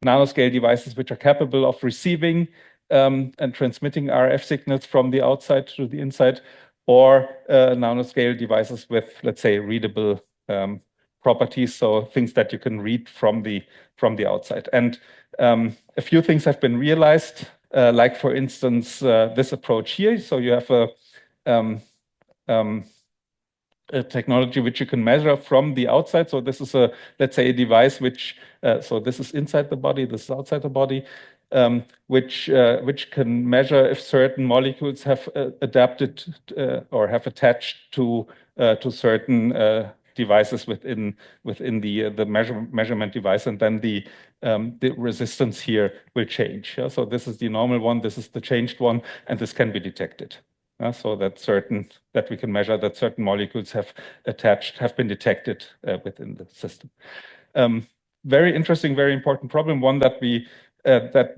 nanoscale devices which are capable of receiving and transmitting RF signals from the outside to the inside, or nanoscale devices with, let's say, readable properties, so things that you can read from the outside. And a few things have been realized, like for instance this approach here. So you have a technology which you can measure from the outside. So this is let's say, a device which so this is inside the body, this is outside the body, which can measure if certain molecules have adapted or have attached to certain devices within the measurement device, and then the resistance here will change. So this is the normal one, this is the changed one, and this can be detected. so that we can measure that certain molecules have been detected within the system. Very interesting, very important problem, one that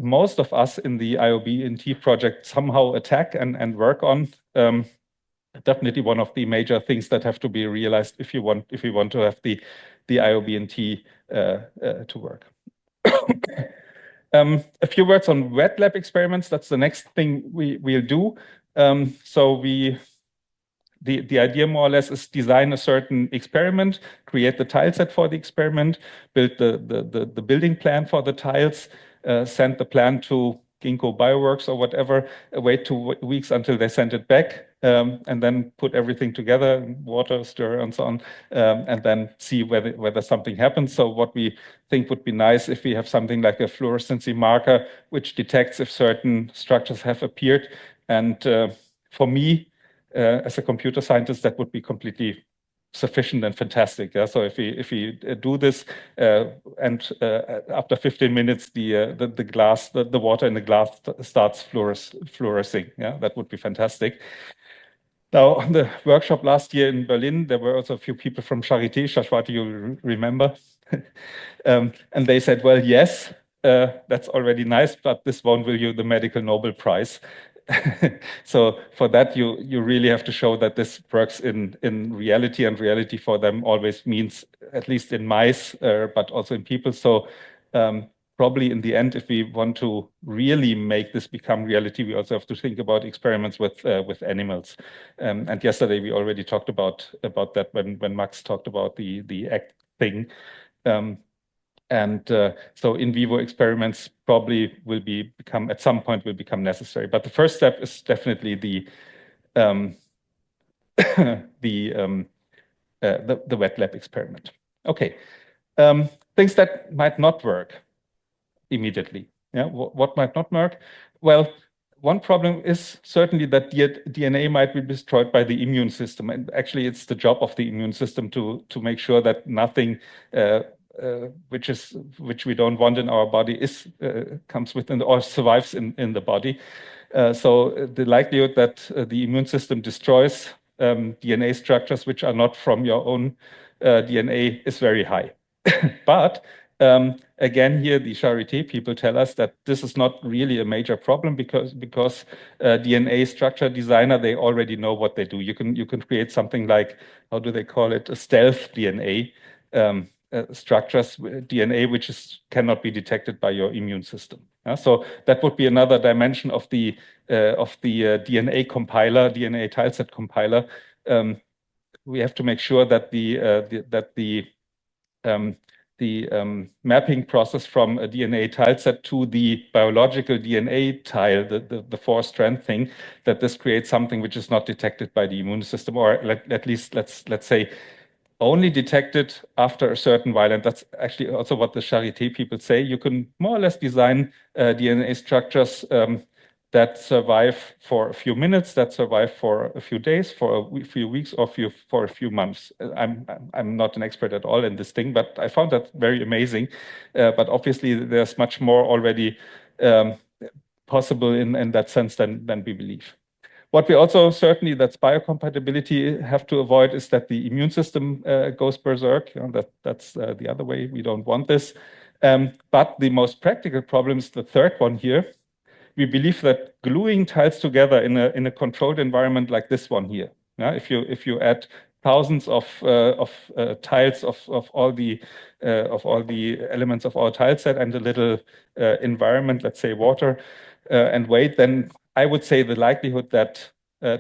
most of us in the IOB-NT project somehow attack and work on. Definitely one of the major things that have to be realized if we want to have the IOB-NT to work. A few words on wet lab experiments. That's the next thing we'll do. The idea more or less is design a certain experiment, create the tile set for the experiment, build the building plan for the tiles, send the plan to Ginkgo Bioworks or whatever, wait 2 weeks until they send it back, and then put everything together, water, stir, and so on, and then see whether something happens. So what we think would be nice if we have something like a fluorescency marker, which detects if certain structures have appeared. And for me, as a computer scientist, that would be completely sufficient and fantastic. Yeah? So if we do this, and after 15 minutes, the water in the glass starts fluorescing. Yeah, that would be fantastic. Now, on the workshop last year in Berlin, there were also a few people from Charité, Shashwati, you remember, and they said, well, yes, that's already nice, but this won't win you the Medical Nobel Prize. So for that, you really have to show that this works in reality, and reality for them always means, at least in mice, but also in people. So probably in the end, if we want to really make this become reality, we also have to think about experiments with animals. And yesterday we already talked about that when Max talked about the egg thing. So in vivo experiments probably at some point will become necessary. But the first step is definitely the wet lab experiment. Okay, things that might not work immediately. Yeah, what might not work? Well, one problem is certainly that DNA might be destroyed by the immune system, and actually, it's the job of the immune system to make sure that nothing which we don't want in our body comes within or survives in the body. So the likelihood that the immune system destroys DNA structures which are not from your own DNA is very high. But again, here the Charité people tell us that this is not really a major problem because DNA structure designer, they already know what they do. You can create something like, how do they call it, a stealth DNA. Structures DNA which cannot be detected by your immune system. So that would be another dimension of the DNA compiler, DNA tileset compiler. We have to make sure that the mapping process from a DNA tileset to the biological DNA tile, the 4-strand thing, that this creates something which is not detected by the immune system, or at least let's say only detected after a certain while. And that's actually also what the Charité people say. You can more or less design DNA structures that survive for a few minutes, that survive for a few days, for a few weeks, or for a few months. I'm not an expert at all in this thing, but I found that very amazing. But obviously, there's much more already possible in that sense than we believe. What we also certainly, that's biocompatibility, have to avoid is that the immune system goes berserk. That's the other way. We don't want this. But the most practical problem is the third one here. We believe that gluing tiles together in a controlled environment like this one here, if you add thousands of tiles of all the elements of our tile set and a little environment, let's say water, and wait, then I would say the likelihood that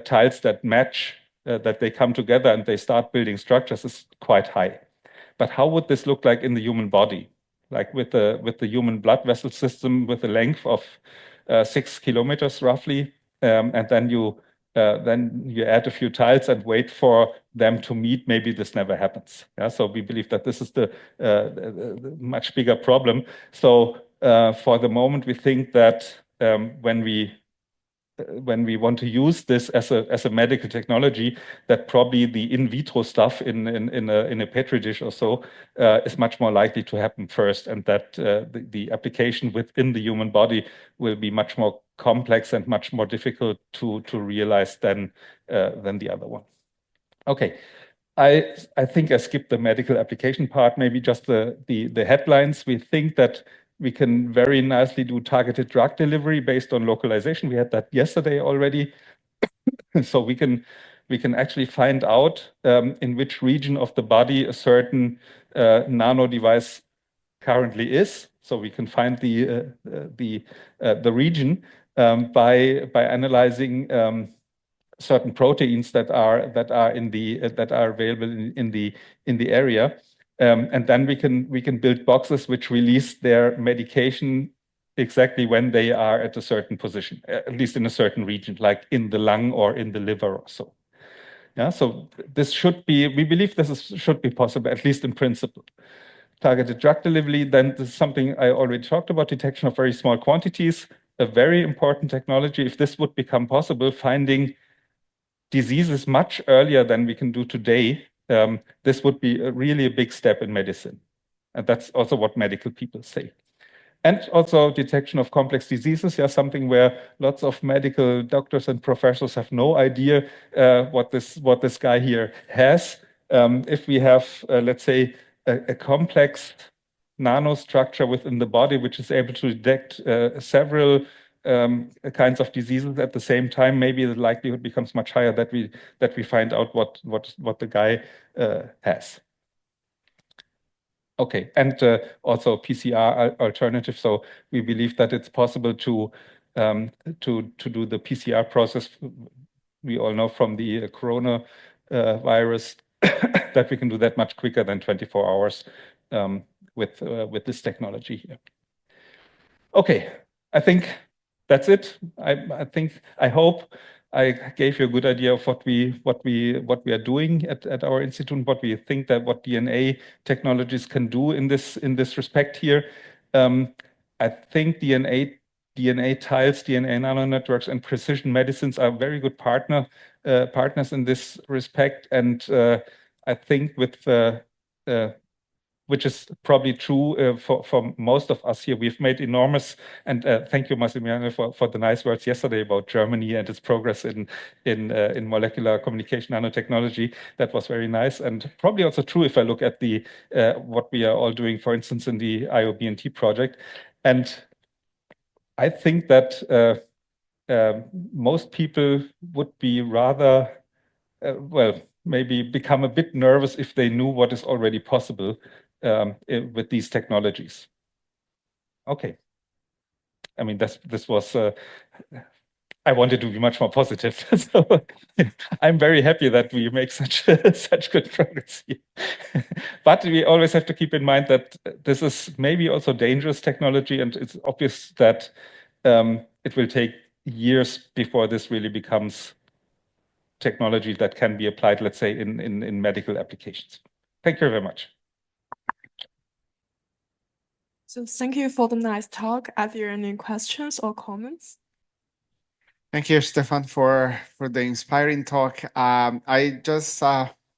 tiles that match, that they come together and they start building structures is quite high. But how would this look like in the human body? Like with the human blood vessel system with a length of 6 kilometers roughly, and then you add a few tiles and wait for them to meet. Maybe this never happens. Yeah? So we believe that this is the much bigger problem. So for the moment, we think that when we want to use this as a medical technology, that probably the in vitro stuff in a petri dish or so is much more likely to happen first, and that the application within the human body will be much more complex and much more difficult to realize than the other one. Okay. I think I skipped the medical application part, maybe just the headlines. We think that we can very nicely do targeted drug delivery based on localization. We had that yesterday already. So we can actually find out in which region of the body a certain nano device currently is. So we can find the region by analyzing certain proteins that are available in the area, and then we can build boxes which release their medication exactly when they are at a certain position, at least in a certain region, like in the lung or in the liver or so. Yeah, so this should be, we believe should be possible, at least in principle. Targeted drug delivery, then this is something I already talked about, detection of very small quantities, a very important technology. If this would become possible, finding diseases much earlier than we can do today, this would be really a big step in medicine. And that's also what medical people say. And also detection of complex diseases, yeah, something where lots of medical doctors and professors have no idea what this guy here has. If we have, let's say, a complex nanostructure within the body, which is able to detect several kinds of diseases at the same time, maybe the likelihood becomes much higher that we find out what the guy has. Okay, and also PCR alternative. So we believe that it's possible to do the PCR process. We all know from the corona virus that we can do that much quicker than 24 hours with this technology here. Okay, I think that's it. I hope I gave you a good idea of what we are doing at our institute, what we think that what DNA technologies can do in this respect here. I think DNA tiles, DNA nanonetworks, and precision medicines are very good partners in this respect. And I think with which is probably true for most of us here. We've made enormous, and thank you, Massimiliano, for the nice words yesterday about Germany and its progress in molecular communication nanotechnology. That was very nice, and probably also true if I look at the what we are all doing, for instance, in the IOBNT project. And I think that most people would be rather, well, maybe become a bit nervous if they knew what is already possible with these technologies. Okay. I mean, this was, I wanted to be much more positive. So I'm very happy that we make such good progress here. But we always have to keep in mind that this is maybe also dangerous technology, and it's obvious that it will take years before this really becomes technology that can be applied, let's say, in medical applications. Thank you very much.
So thank you for the nice talk. Are there any questions or comments?
Thank you, Stefan, for the inspiring talk. I just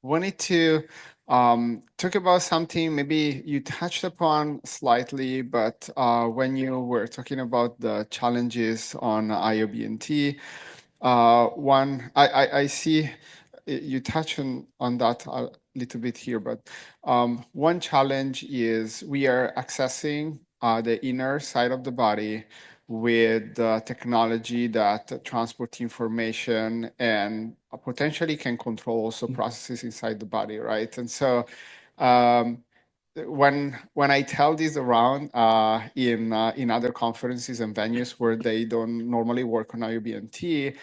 wanted to talk about something maybe you touched upon slightly, but when you were talking about the challenges on IOBNT, one, I see you touch on that a little bit here, but one challenge is we are accessing the inner side of the body with technology that transport information and potentially can control also processes inside the body, right? And so when I tell this around in other conferences and venues where they don't normally work on IOBNT,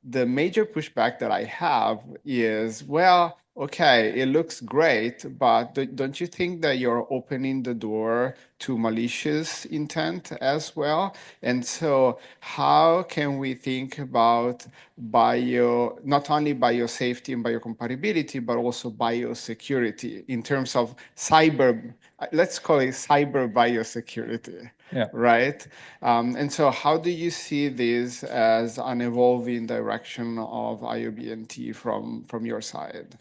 the major pushback that I have is, well, okay, it looks great, but don't you think that you're opening the door to malicious intent as well? And so how can we think about not only biosafety and biocompatibility, but also biosecurity in terms of let's call it cyber biosecurity,
yeah.
Right? And so how do you see this as an evolving direction of IOBNT from your side?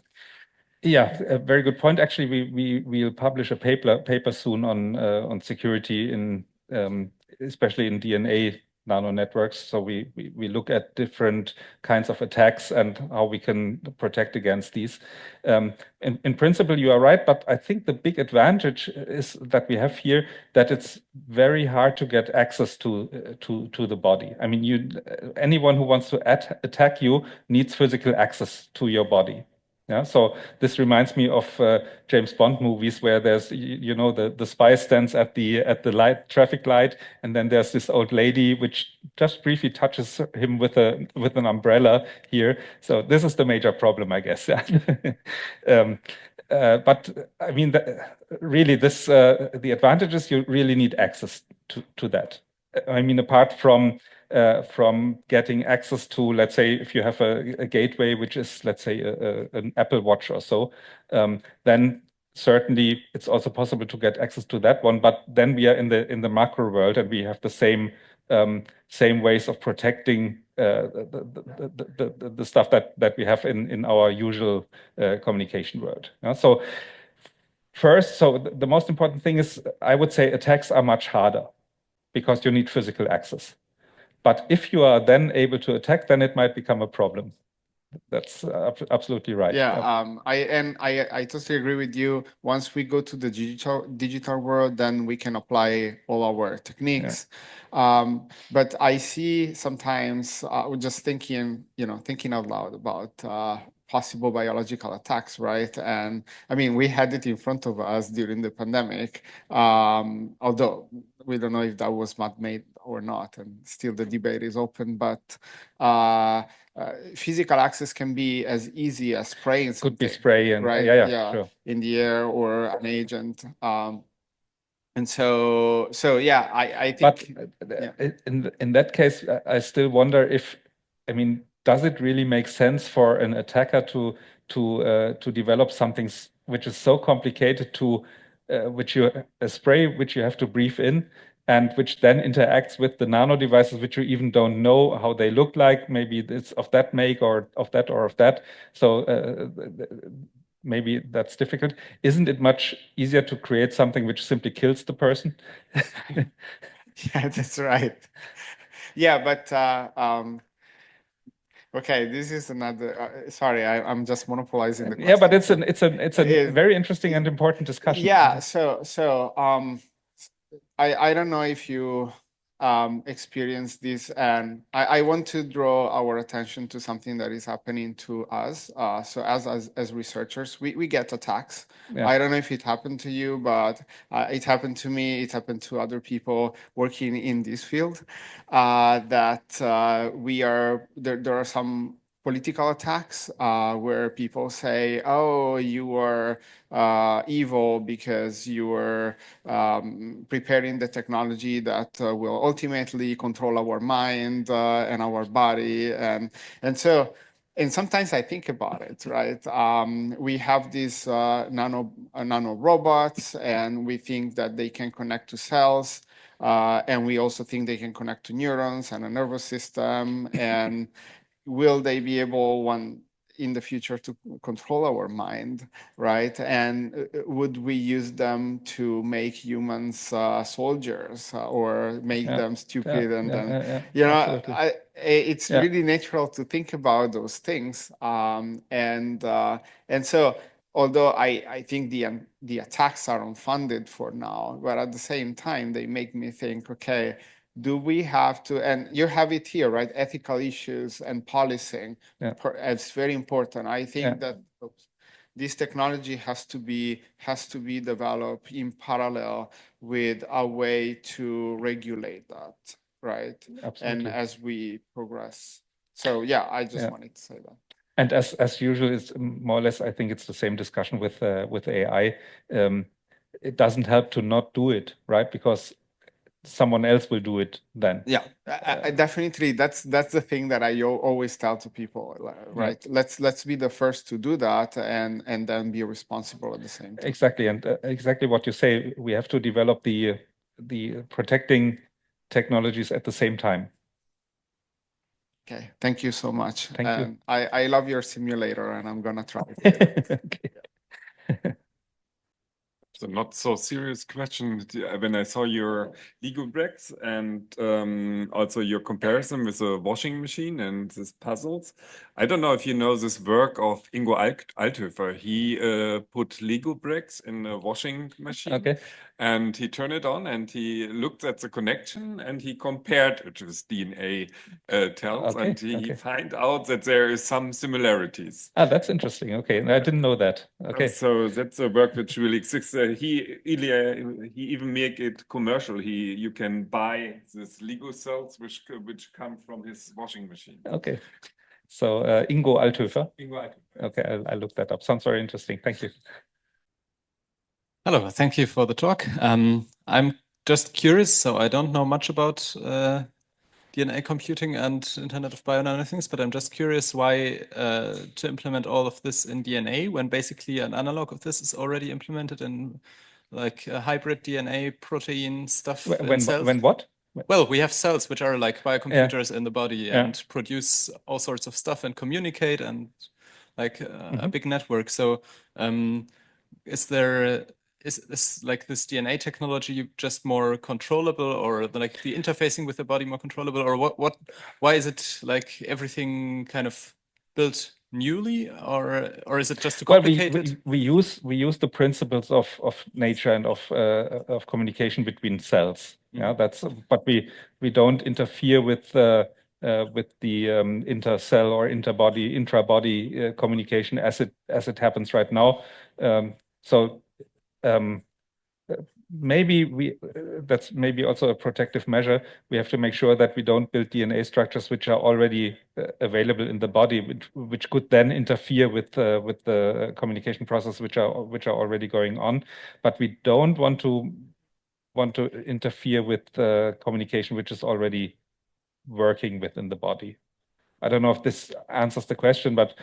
Yeah, a very good point. Actually, we'll publish a paper soon on security in especially in DNA nano networks. So we look at different kinds of attacks and how we can protect against these. In principle, you are right, but I think the big advantage is that we have here that it's very hard to get access to the body. I mean, anyone who wants to attack you needs physical access to your body. Yeah, so this reminds me of James Bond movies where there's the spy stands at the traffic light, and then there's this old lady which just briefly touches him with an umbrella here. So this is the major problem, I guess. But I mean, really, the advantage is you really need access to that. I mean, apart from getting access to, let's say, if you have a gateway, which is, let's say, an Apple Watch or so, then certainly it's also possible to get access to that one. But then we are in the macro world, and we have the same ways of protecting the stuff that we have in our usual communication world. So first, the most important thing is, I would say, attacks are much harder because you need physical access. But if you are then able to attack, then it might become a problem. That's absolutely right.
Yeah, I totally agree with you. Once we go to the digital world, then we can apply all our techniques. But I see sometimes just thinking out loud about possible biological attacks, right? And I mean, we had it in front of us during the pandemic, although we don't know if that was man-made or not, and still the debate is open. But physical access can be as easy as spraying something.
Could be spray and
right?
Yeah, sure.
In the air or an agent. And so yeah, I think.
But in that case, I still wonder if, I mean, does it really make sense for an attacker to develop something which is so complicated a spray which you have to breathe in, and which then interacts with the nano devices, which you even don't know how they look like. Maybe it's of that make or of that or of that. So maybe that's difficult. Isn't it much easier to create something which simply kills the person?
Yeah, that's right. Yeah, but okay, this is another. Sorry, I'm just monopolizing the question.
Yeah, but it's a very interesting and important discussion.
Yeah. So I don't know if you experience this, and I want to draw our attention to something that is happening to us. So as researchers, we get attacks.
Yeah.
I don't know if it happened to you, but it happened to me. It happened to other people working in this field. That there are some political attacks where people say, "Oh, you are evil because you are preparing the technology that will ultimately control our mind and our body," and so. And sometimes I think about it, right? We have these nano robots, and we think that they can connect to cells, and we also think they can connect to neurons and a nervous system. And will they be able in the future to control our mind, right? And would we use them to make humans soldiers or make them stupid? It's really natural to think about those things. And so, although I think the attacks are unfounded for now, but at the same time, they make me think, okay, do we have to, and you have it here, right? Ethical issues and policing. It's very important. I think that this technology has to be developed in parallel with a way to regulate that, right?
Absolutely.
And as we progress. So yeah, I just wanted to say that.
And as usual, it's more or less, I think it's the same discussion with AI. It doesn't help to not do it, right? Because someone else will do it then.
Yeah, definitely. That's the thing that I always tell to people, right? Let's be the first to do that, and then be responsible at the same time.
Exactly, and exactly what you say. We have to develop the protecting technologies at the same time.
Okay, thank you so much.
Thank you.
I love your simulator, and I'm gonna try it.
Okay.
just a not so serious question. When I saw your Lego bricks and also your comparison with a washing machine and these puzzles, I don't know if you know this work of Ingo Althöfer. He put Lego bricks in a washing machine.
Okay.
And he turned it on and he looked at the connection and he compared it with DNA tells
Okay,
and he
okay.
find out that there is some similarities.
Ah, that's interesting. Okay, I didn't know that. Okay.
So that's a work which really exists. He even make it commercial. You can buy this Lego cells which come from his washing machine.
Okay. So Ingo Althöfer.
Ingo Althöfer.
Okay, I'll look that up. Sounds very interesting. Thank you.
Hello, thank you for the talk. I'm just curious, so I don't know much about DNA computing and Internet of Bio-Nanothings, but I'm just curious why to implement all of this in DNA when basically an analog of this is already implemented in like hybrid DNA protein stuff in cells.
When what?
Well, we have cells which are like biocomputers in the body
Yeah.
and produce all sorts of stuff and communicate and like a big network. So is this like this DNA technology just more controllable, or like the interfacing with the body more controllable, or why is it like everything kind of built newly, or is it just too complicated?
We use the principles of nature and of communication between cells. Yeah, but we don't interfere with the intercell or intrabody communication as it happens right now. Maybe that's maybe also a protective measure. We have to make sure that we don't build DNA structures which are already available in the body, which could then interfere with the communication process which are already going on. But we don't want to interfere with the communication which is already working within the body. I don't know if this answers the question, but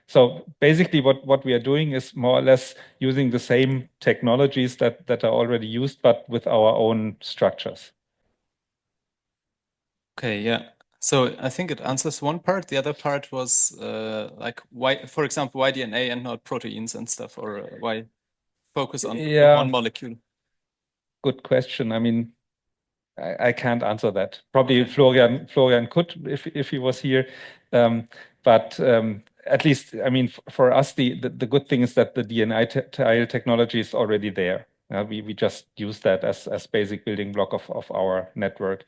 so basically what we are doing is more or less using the same technologies that are already used, but with our own structures.
Okay, yeah. So I think it answers one part. The other part was like why, for example, why DNA and not proteins and stuff, or why focus on one molecule?
Good question. I mean, I can't answer that. Probably Florian could if he was here. But at least, I mean, for us, the good thing is that the DNA technology is already there. We just use that as basic building block of our network.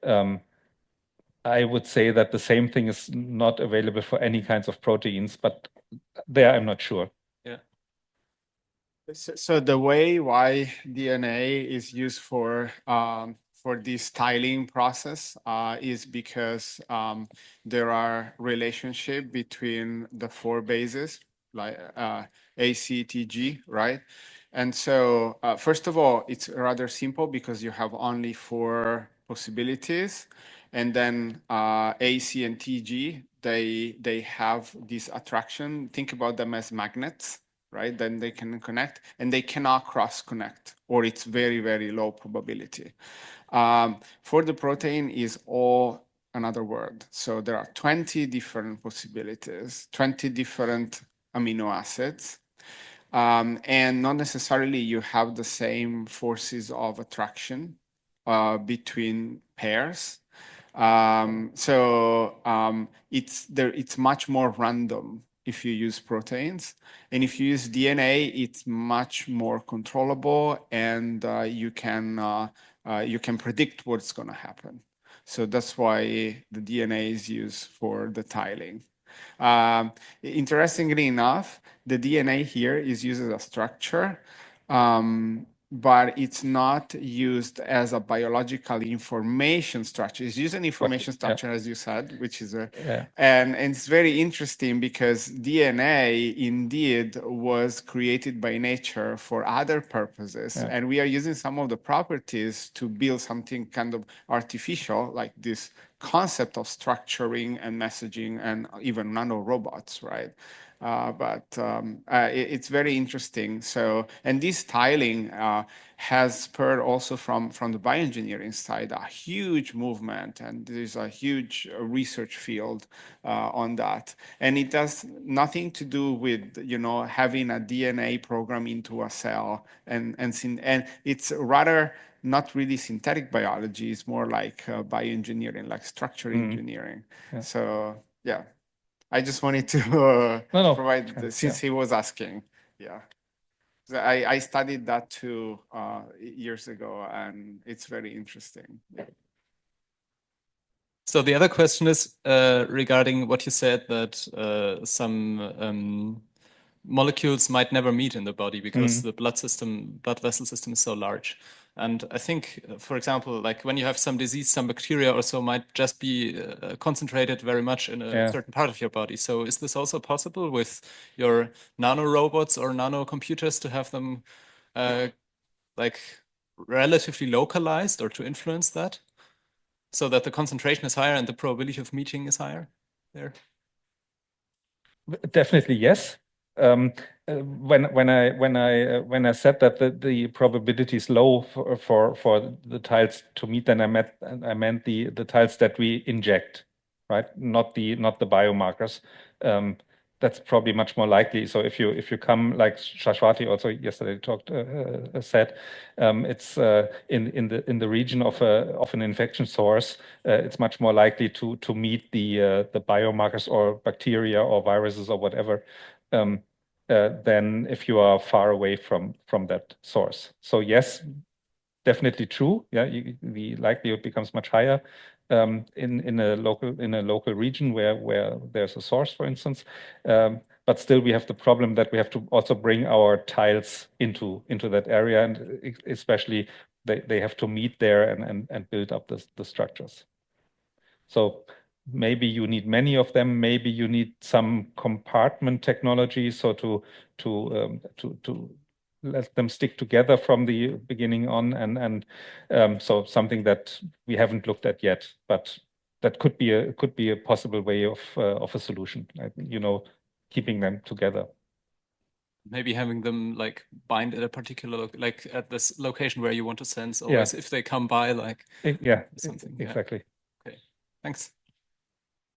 I would say that the same thing is not available for any kinds of proteins, but there I'm not sure.
Yeah.
So the way why DNA is used for this tiling process is because there are relationship between the four bases, like A, C, T, G, right? And so first of all, it's rather simple because you have only four possibilities, and then A, C, and T, G, they have this attraction. Think about them as magnets, right? Then they can connect, and they cannot cross connect, or it's very, very low probability. For the protein is all another word. So there are 20 different possibilities, 20 different amino acids. And not necessarily you have the same forces of attraction between pairs. It's much more random if you use proteins, and if you use DNA, it's much more controllable, and you can predict what's going to happen. So that's why the DNA is used for the tiling. Interestingly enough, the DNA here is used as a structure, but it's not used as a biological information structure. It's used an information structure, as you said, which is and it's very interesting because DNA indeed was created by nature for other purposes, and we are using some of the properties to build something kind of artificial, like this concept of structuring and messaging and even nanorobots, right? It's very interesting. So, and this tiling has spurred also from the bioengineering side a huge movement, and there's a huge research field on that. And it has nothing to do with having a DNA program into a cell, and it's rather not really synthetic biology. It's more like bioengineering, like structure engineering.
Yeah.
So yeah. I just wanted to provide, since he was asking. Yeah. I studied that too years ago, and it's very interesting. Yeah.
So the other question is regarding what you said, that some molecules might never meet in the body because the blood vessel system is so large. And I think, for example, like when you have some disease, some bacteria or so might just be concentrated very much in a certain part of your body. So is this also possible with your nanorobots or nanocomputers to have them like relatively localized, or to influence that so that the concentration is higher and the probability of meeting is higher there?
Definitely yes. When I said that the probability is low for the tiles to meet, then I meant the tiles that we inject, right? Not the biomarkers. That's probably much more likely. So if you come, like Shashwati also yesterday said, it's in the region of an infection source, it's much more likely to meet the biomarkers or bacteria or viruses or whatever than if you are far away from that source. So yes, definitely true. Yeah, the likelihood becomes much higher in a local region where there's a source, for instance. But still, we have the problem that we have to also bring our tiles into that area, and especially they have to meet there and build up the structures. So maybe you need many of them. Maybe you need some compartment technology, so to let them stick together from the beginning on, and so something that we haven't looked at yet, but that could be a possible way of a solution. Keeping them together.
Maybe having them like bind at a particular like at this location where you want to sense always if they come by, like
yeah,
something.
Exactly.
Okay, thanks.